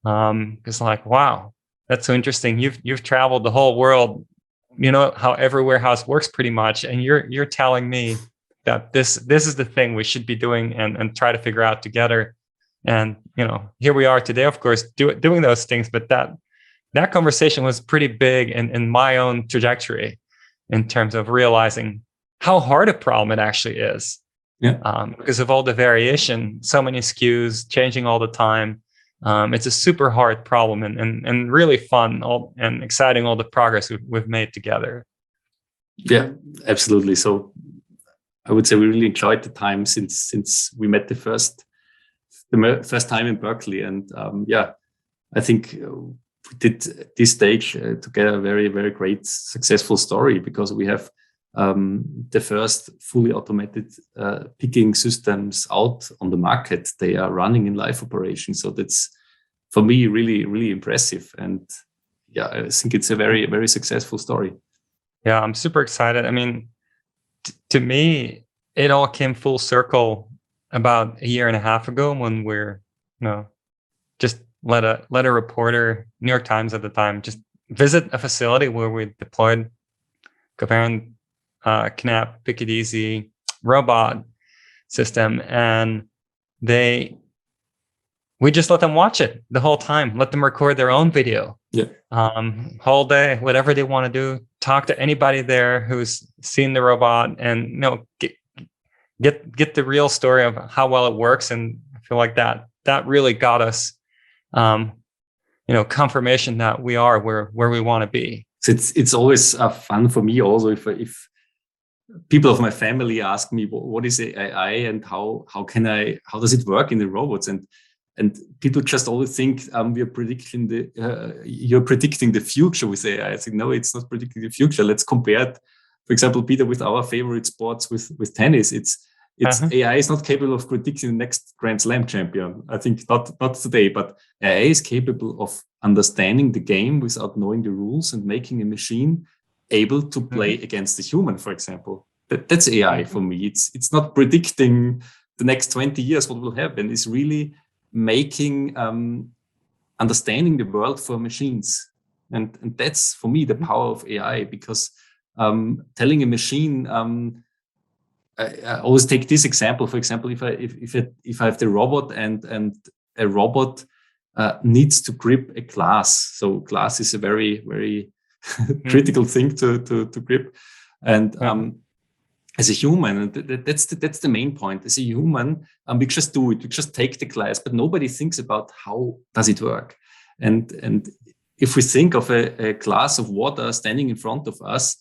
Because like, wow, that's so interesting. You've traveled the whole world, how every warehouse works pretty much, and you're telling me that this is the thing we should be doing and try to figure out together. And here we are today, of course, doing those things. But that conversation was pretty big in my own trajectory in terms of realizing how hard a problem it actually is. Because of all the variation, so many SKUs changing all the time. It's a super hard problem and really fun and exciting, all the progress we've made together. Yeah, absolutely. So I would say we really enjoyed the time since we met the first time in Berkeley. And I think we did this stage together a very, very great, successful story, because we have the first fully automated picking systems out on the market. They are running in live operation. So that's, for me, really, really impressive. And I think it's a very, very successful story. Yeah, I'm super excited. I mean, to me, it all came full circle about a year and a half ago when we're, just let a reporter, New York Times at the time, just visit a facility where we deployed Covariant KNAPP Pick It Easy robot system, and we just let them watch it the whole time, let them record their own video. Whole day, whatever they want to do, talk to anybody there who's seen the robot, and get the real story of how well it works. And I feel like that really got us confirmation that we are where we want to be. So it's always fun for me also if people of my family ask me what is AI and how does it work in the robots, and people just always think you're predicting the future with AI. I think no, it's not predicting the future. Let's compare it, for example, Peter, with our favorite sports with tennis. AI is not capable of predicting the next Grand Slam champion. I think not today, but AI is capable of understanding the game without knowing the rules and making a machine able to play against the human, for example. That's AI for me. It's not predicting the next 20 years what will happen. It's really making understanding the world for machines, and that's for me the power of AI, because telling a machine. I always take this example. For example, if I have the robot and a robot needs to grip a glass. So glass is a very, very critical thing to grip. And as a human, and that's the main point. As a human, we just do it. We just take the glass, but nobody thinks about how does it work. And if we think of a glass of water standing in front of us,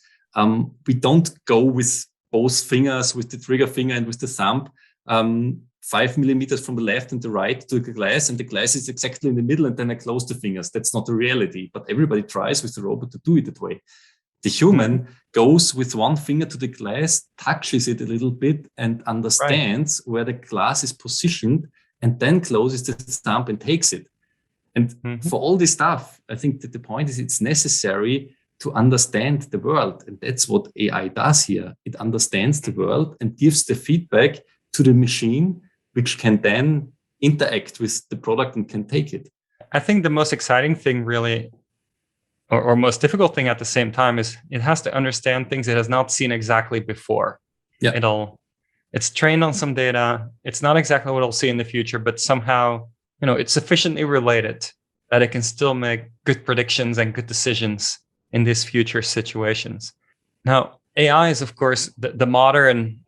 we don't go with both fingers, with the trigger finger and with the thumb, 5 millimeters from the left and the right to the glass, and the glass is exactly in the middle, and then I close the fingers. That's not the reality, but everybody tries with the robot to do it that way. The human goes with one finger to the glass, touches it a little bit, and understands where the glass is positioned, and then closes the thumb and takes it. And for all this stuff, I think that the point is it's necessary to understand the world. And that's what AI does here. It understands the world and gives the feedback to the machine, which can then interact with the product and can take it. I think the most exciting thing really, or most difficult thing at the same time, is it has to understand things it has not seen exactly before. Yeah. It's trained on some data. It's not exactly what it'll see in the future, but somehow, it's sufficiently related that it can still make good predictions and good decisions in these future situations. Now, AI is, of course, the modern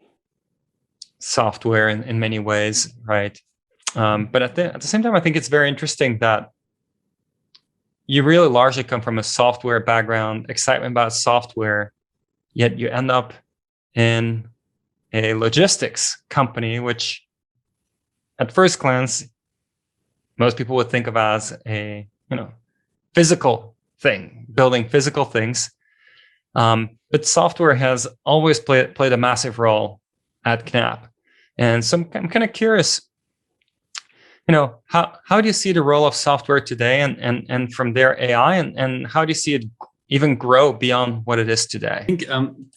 software in many ways, right? But at the same time, I think it's very interesting that you really largely come from a software background, excitement about software, yet you end up in a logistics company, which at first glance, most people would think of as a, physical thing, building physical things. But software has always played a massive role at KNAPP. And so I'm kind of curious, how do you see the role of software today, and from there AI, and how do you see it even grow beyond what it is today? I think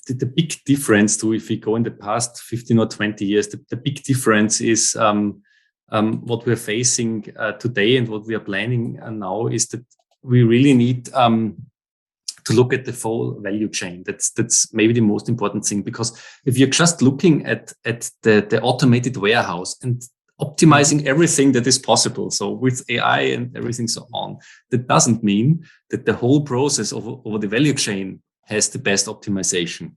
the big difference to, if we go in the past 15 or 20 years, the big difference is what we're facing today and what we are planning now is that we really need to look at the full value chain. That's maybe the most important thing, because if you're just looking at the automated warehouse and optimizing everything that is possible, so with AI and everything so on, that doesn't mean that the whole process over the value chain has the best optimization.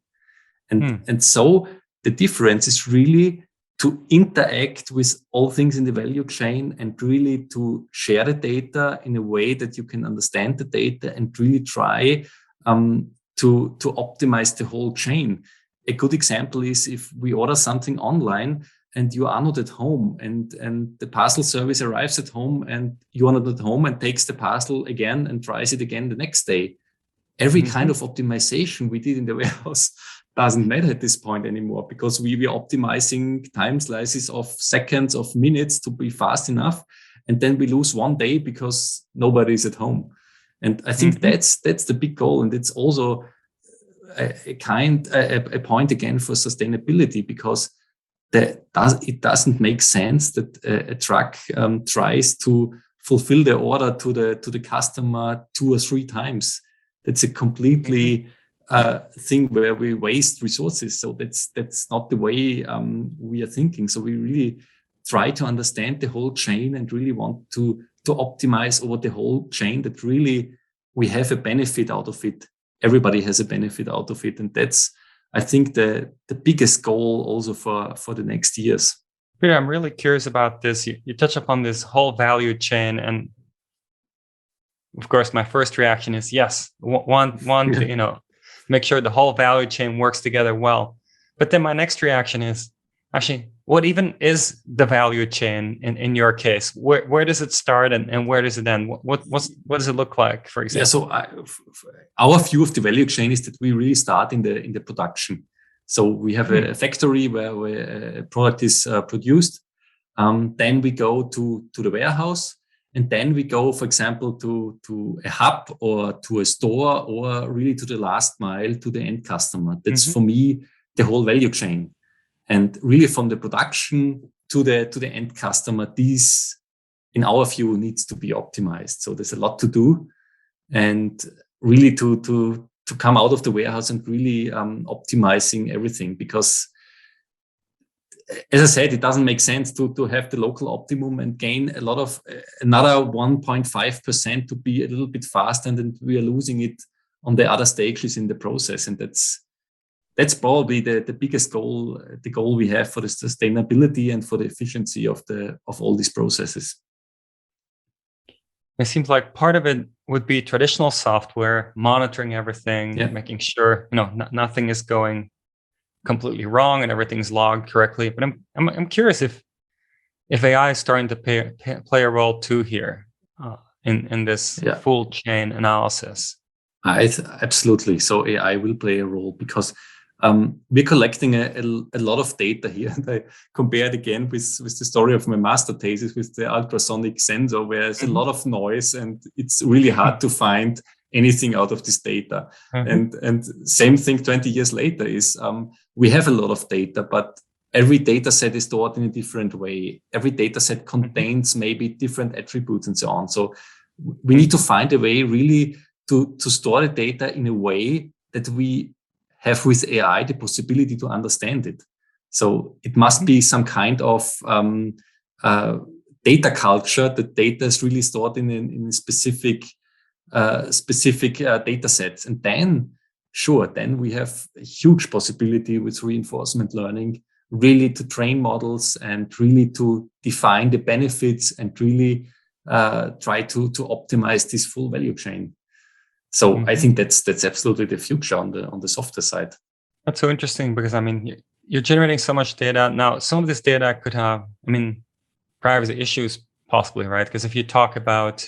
And so the difference is really to interact with all things in the value chain and really to share the data in a way that you can understand the data and really try to optimize the whole chain. A good example is if we order something online and you are not at home, and the parcel service arrives at home and you are not at home and takes the parcel again and tries it again the next day. Every kind of optimization we did in the warehouse doesn't matter at this point anymore, because we were optimizing time slices of seconds, of minutes to be fast enough. And then we lose one day because nobody is at home. And I think that's the big goal. And it's also a point again for sustainability, because it doesn't make sense that a truck tries to fulfill the order to the customer 2 or 3 times. That's a completely thing where we waste resources. So that's not the way we are thinking. So we really try to understand the whole chain and really want to optimize over the whole chain, that really we have a benefit out of it. Everybody has a benefit out of it. And that's, I think, the biggest goal also for the next years. Peter, I'm really curious about this. You touch upon this whole value chain, and of course, my first reaction is yes, want to make sure the whole value chain works together well. But then my next reaction is, actually, what even is the value chain in your case? Where does it start and where does it end? What does it look like, for example? Yeah, so our view of the value chain is that we really start in the production. So we have a factory where a product is produced. Then we go to the warehouse, and then we go, for example, to a hub or to a store, or really to the last mile to the end customer. That's for me the whole value chain, and really from the production to the end customer. These, in our view, needs to be optimized. So there's a lot to do, and really to come out of the warehouse and really optimizing everything, because as I said, it doesn't make sense to have the local optimum and gain a lot of another 1.5% to be a little bit fast, and then we are losing it on the other stages in the process. And that's probably the biggest goal, the goal we have for the sustainability and for the efficiency of all these processes. It seems like part of it would be traditional software, monitoring everything, making sure nothing is going completely wrong and everything's logged correctly. But I'm curious if AI is starting to play a role too here in this full chain analysis. Absolutely. So AI will play a role, because we're collecting a lot of data here. And I compared again with the story of my master thesis with the ultrasonic sensor, where there's a lot of noise and it's really hard to find anything out of this data. And same thing 20 years later is we have a lot of data, but every data set is stored in a different way. Every data set contains maybe different attributes and so on. So we need to find a way really to store the data in a way that we have with AI the possibility to understand it. So it must be some kind of data culture. The data is really stored in specific data sets. And then, then we have a huge possibility with reinforcement learning, really to train models and really to define the benefits and really try to optimize this full value chain. So I think that's absolutely the future on the software side. That's so interesting, because I mean, you're generating so much data. Now, some of this data could have, privacy issues possibly, right? Because if you talk about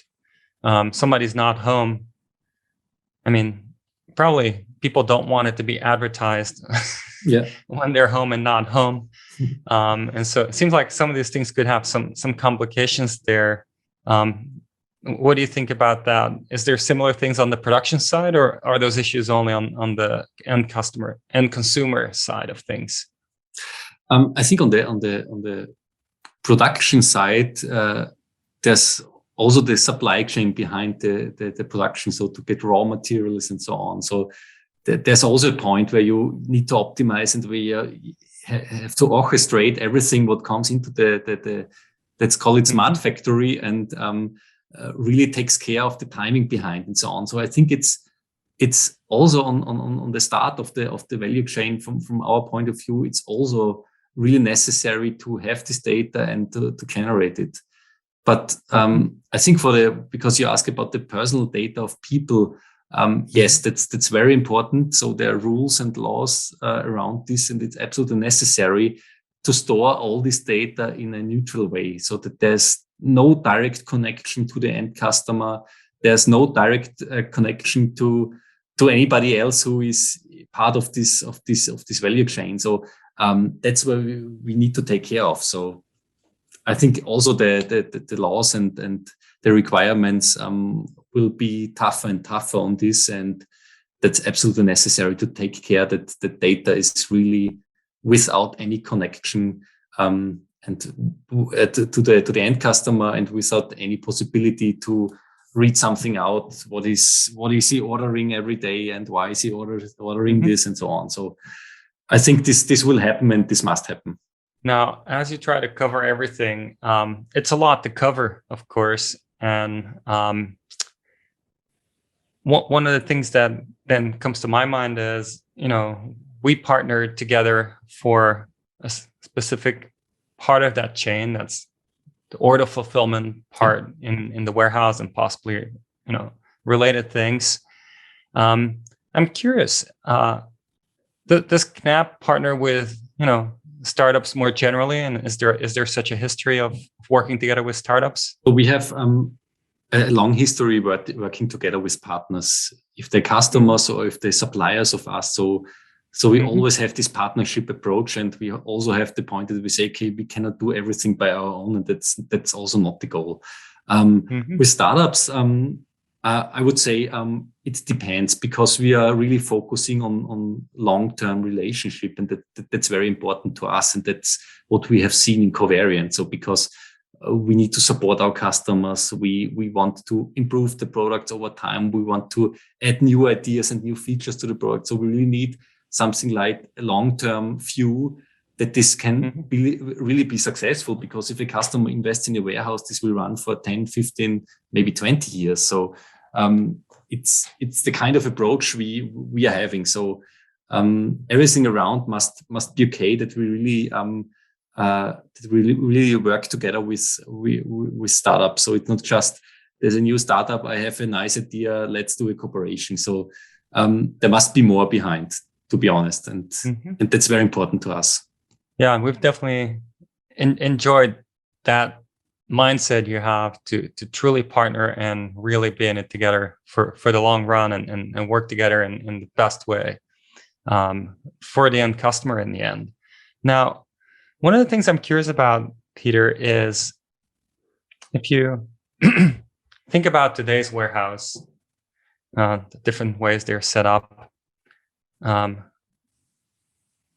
somebody's not home, probably people don't want it to be advertised when they're home and not home. And so it seems like some of these things could have some complications there. What do you think about that? Is there similar things on the production side, or are those issues only on the end consumer side of things? I think on the production side, there's also the supply chain behind the production, so to get raw materials and so on. So there's also a point where you need to optimize and where you have to orchestrate everything what comes into the let's call it smart factory, and really takes care of the timing behind and so on. So I think it's also on the start of the value chain from our point of view. It's also really necessary to have this data and to generate it. But I think because you ask about the personal data of people, yes, that's very important. So there are rules and laws around this, and it's absolutely necessary to store all this data in a neutral way, so that there's no direct connection to the end customer. There's no direct connection to anybody else who is part of this value chain. So that's where we need to take care of. So I think also the laws and the requirements will be tougher and tougher on this, and that's absolutely necessary to take care that the data is really without any connection and to the end customer, and without any possibility to read something out. What is he ordering every day, and why is he ordering this, and so on. So I think this will happen, and this must happen. Now, as you try to cover everything, it's a lot to cover, of course. And one of the things that then comes to my mind is, we partnered together for a specific part of that chain. That's the order fulfillment part in the warehouse, and possibly, related things. I'm curious, does KNAPP partner with, startups more generally, and is there such a history of working together with startups? So we have a long history working together with partners, if they're customers or if they're suppliers of us. So So we always have this partnership approach, and we also have the point that we say, okay, we cannot do everything by our own, and that's also not the goal. With startups, I would say it depends, because we are really focusing on long-term relationship, and that's very important to us, and that's what we have seen in Covariant. So because we need to support our customers, we want to improve the products over time, we want to add new ideas and new features to the product. So we really need something like a long-term view that this can really be successful, because if a customer invests in a warehouse, this will run for 10, 15, maybe 20 years. So it's the kind of approach we are having. So everything around must be okay, that we really work together with startups. So it's not just there's a new startup, I have a nice idea, let's do a cooperation. So there must be more behind, to be honest, and that's very important to us. Yeah, we've definitely enjoyed that mindset you have to truly partner and really be in it together for the long run, and work together in the best way for the end customer in the end. Now, one of the things I'm curious about, Peter, is if you think about today's warehouse, the different ways they're set up.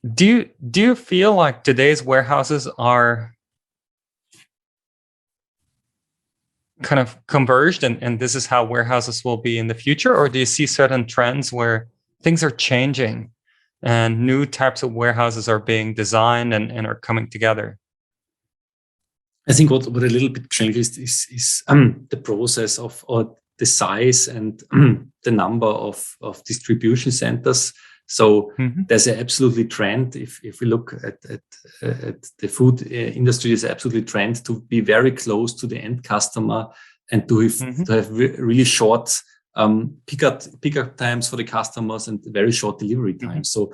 Do you feel like today's warehouses are kind of converged, and this is how warehouses will be in the future? Or do you see certain trends where things are changing and new types of warehouses are being designed and are coming together? I think what a little bit changes is the process or the size and the number of distribution centers. So there's an absolutely trend. If we look at the food industry, there's absolutely trend to be very close to the end customer, and to have really short pickup times for the customers and very short delivery times. So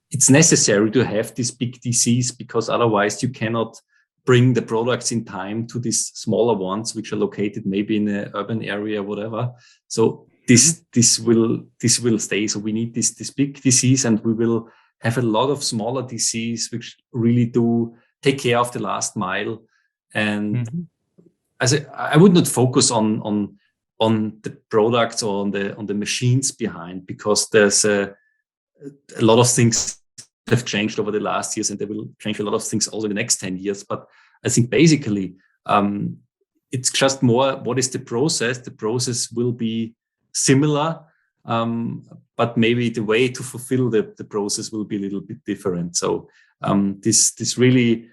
it's necessary to have these big DCs, because otherwise you cannot bring the products in time to these smaller ones, which are located maybe in an urban area, whatever. So this will stay. So we need these big DCs, and we will have a lot of smaller DCs which really do take care of the last mile. And I would not focus on the products or on the machines behind, because there's a lot of things have changed over the last years, and they will change a lot of things also in the next 10 years. But I think basically it's just more, what is the process? The process will be similar, but maybe the way to fulfill the process will be a little bit different. So this really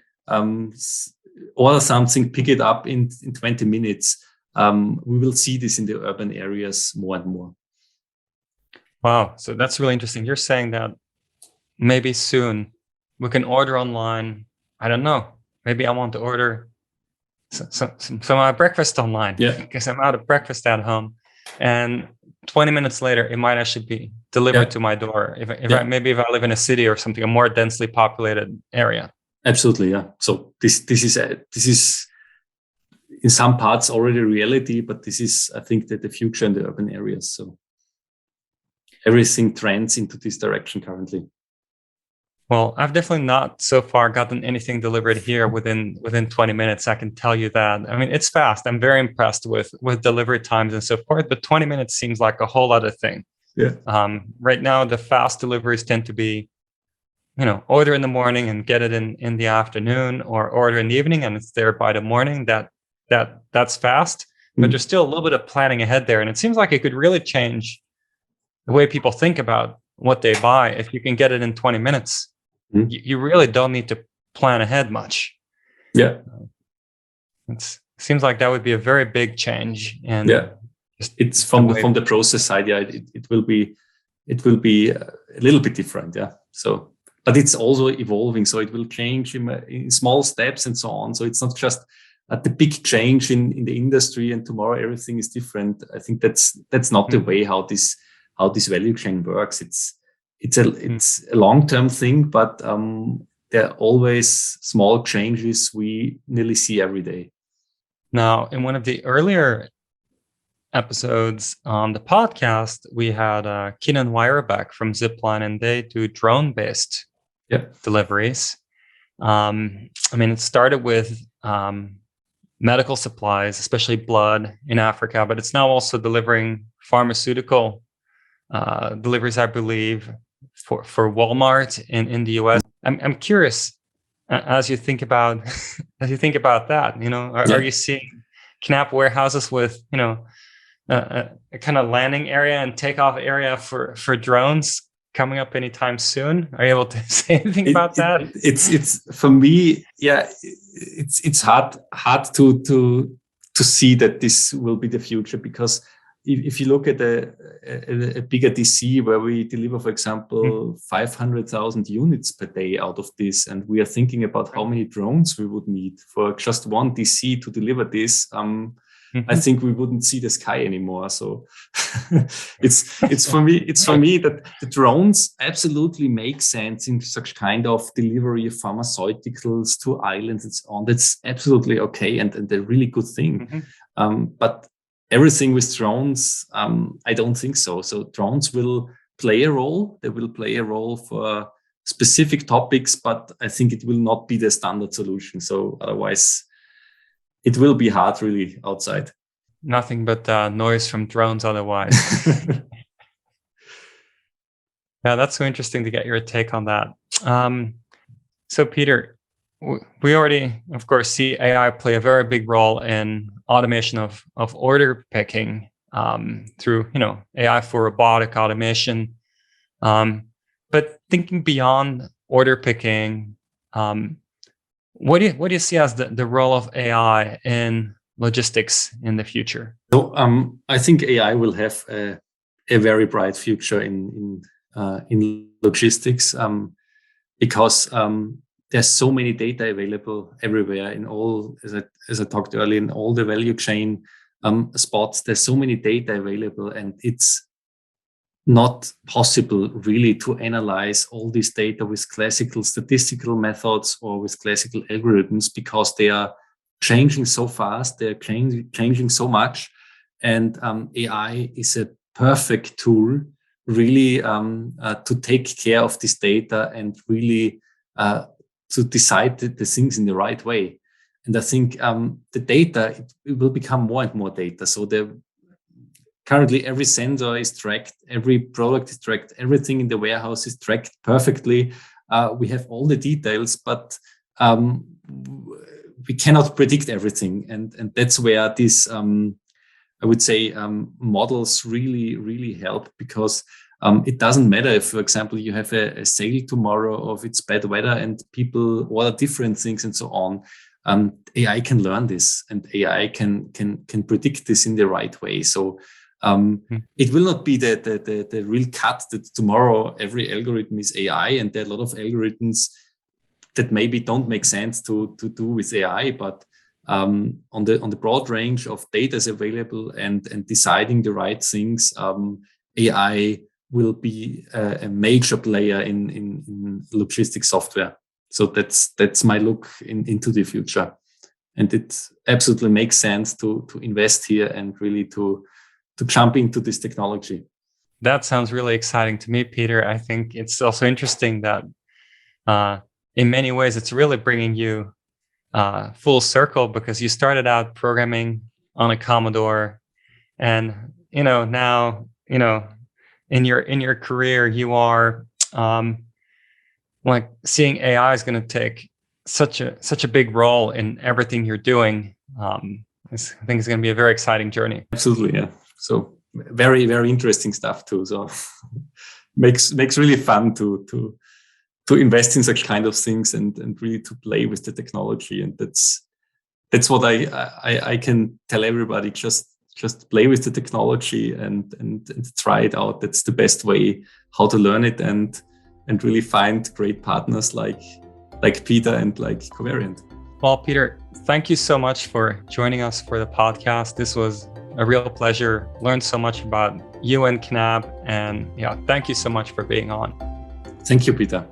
order something, pick it up in 20 minutes. We will see this in the urban areas more and more. Wow, so that's really interesting. You're saying that maybe soon we can order online. I don't know. Maybe I want to order some of my breakfast online, because I'm out of breakfast at home. And 20 minutes later, it might actually be delivered to my door. If I live in a city or something, a more densely populated area. Absolutely, yeah. So this is in some parts already reality, but this is, I think, that the future in the urban areas. So everything trends into this direction currently. Well, I've definitely not so far gotten anything delivered here within 20 minutes. I can tell you that. I mean, it's fast. I'm very impressed with delivery times and so forth, but 20 minutes seems like a whole other thing. Yeah. Right now, the fast deliveries tend to be, order in the morning and get it in the afternoon, or order in the evening and it's there by the morning. That's fast, but there's still a little bit of planning ahead there. And it seems like it could really change the way people think about what they buy. If you can get it in 20 minutes, you really don't need to plan ahead much. Yeah. It seems like that would be a very big change. And it's from the process side. Yeah, it will be a little bit different. Yeah. So, but it's also evolving. So it will change in small steps and so on. So it's not just the big change in the industry and tomorrow everything is different. I think that's not the way how this value chain works. It's a long-term thing, but there are always small changes we nearly see every day. Now, in one of the earlier episodes on the podcast, we had Keenan Weierbeck from Zipline, and they do drone-based deliveries. It started with medical supplies, especially blood in Africa, but it's now also delivering pharmaceutical deliveries, I believe, for Walmart in the US. I'm curious, as you think about that, are you seeing KNAPP warehouses with a kind of landing area and takeoff area for drones coming up anytime soon? Are you able to say anything about that? It's for me, it's hard to see that this will be the future, because if you look at a bigger DC where we deliver, for example, 500,000 units per day out of this, and we are thinking about how many drones we would need for just one DC to deliver this, I think we wouldn't see the sky anymore. So it's for me that the drones absolutely make sense in such kind of delivery of pharmaceuticals to islands and so on. That's absolutely okay and a really good thing. But everything with drones, I don't think so. So drones will play a role. They will play a role for specific topics, but I think it will not be the standard solution. So otherwise, it will be hard really outside. Nothing but noise from drones otherwise. Yeah, that's so interesting to get your take on that. So Peter, we already, of course, see AI play a very big role in automation of order picking through AI for robotic automation. But thinking beyond order picking, what do you see as the role of AI in logistics in the future? So I think AI will have a very bright future in logistics because there's so many data available everywhere in all, as I talked earlier, in all the value chain spots. There's so many data available, and it's not possible really to analyze all this data with classical statistical methods or with classical algorithms, because they are changing so fast, they're changing so much. And AI is a perfect tool really to take care of this data and really to decide the things in the right way. And I think the data, it will become more and more data. So currently every sensor is tracked, every product is tracked, everything in the warehouse is tracked perfectly. We have all the details, but we cannot predict everything. And that's where this, I would say, models really, really help, because it doesn't matter if, for example, you have a sale tomorrow or if it's bad weather and people order different things and so on. AI can learn this, and AI can predict this in the right way. So it will not be the real cut that tomorrow every algorithm is AI, and there are a lot of algorithms that maybe don't make sense to do with AI, but on the broad range of data is available and deciding the right things, AI will be a major player in logistics software. So that's my look into the future, and it absolutely makes sense to invest here and really to jump into this technology. That sounds really exciting to me, Peter. I think it's also interesting that in many ways it's really bringing you full circle, because you started out programming on a Commodore, and now in your career you are like seeing AI is going to take such a big role in everything you're doing. I think it's going to be a very exciting journey. Absolutely, yeah. So very, very interesting stuff too. So makes really fun to invest in such kind of things and really to play with the technology. And that's what I can tell everybody. Just play with the technology and try it out. That's the best way how to learn it and really find great partners like Peter and like Covariant. Well, Peter, thank you so much for joining us for the podcast. This was a real pleasure. Learned so much about you and KNAPP, and thank you so much for being on. Thank you, Peter.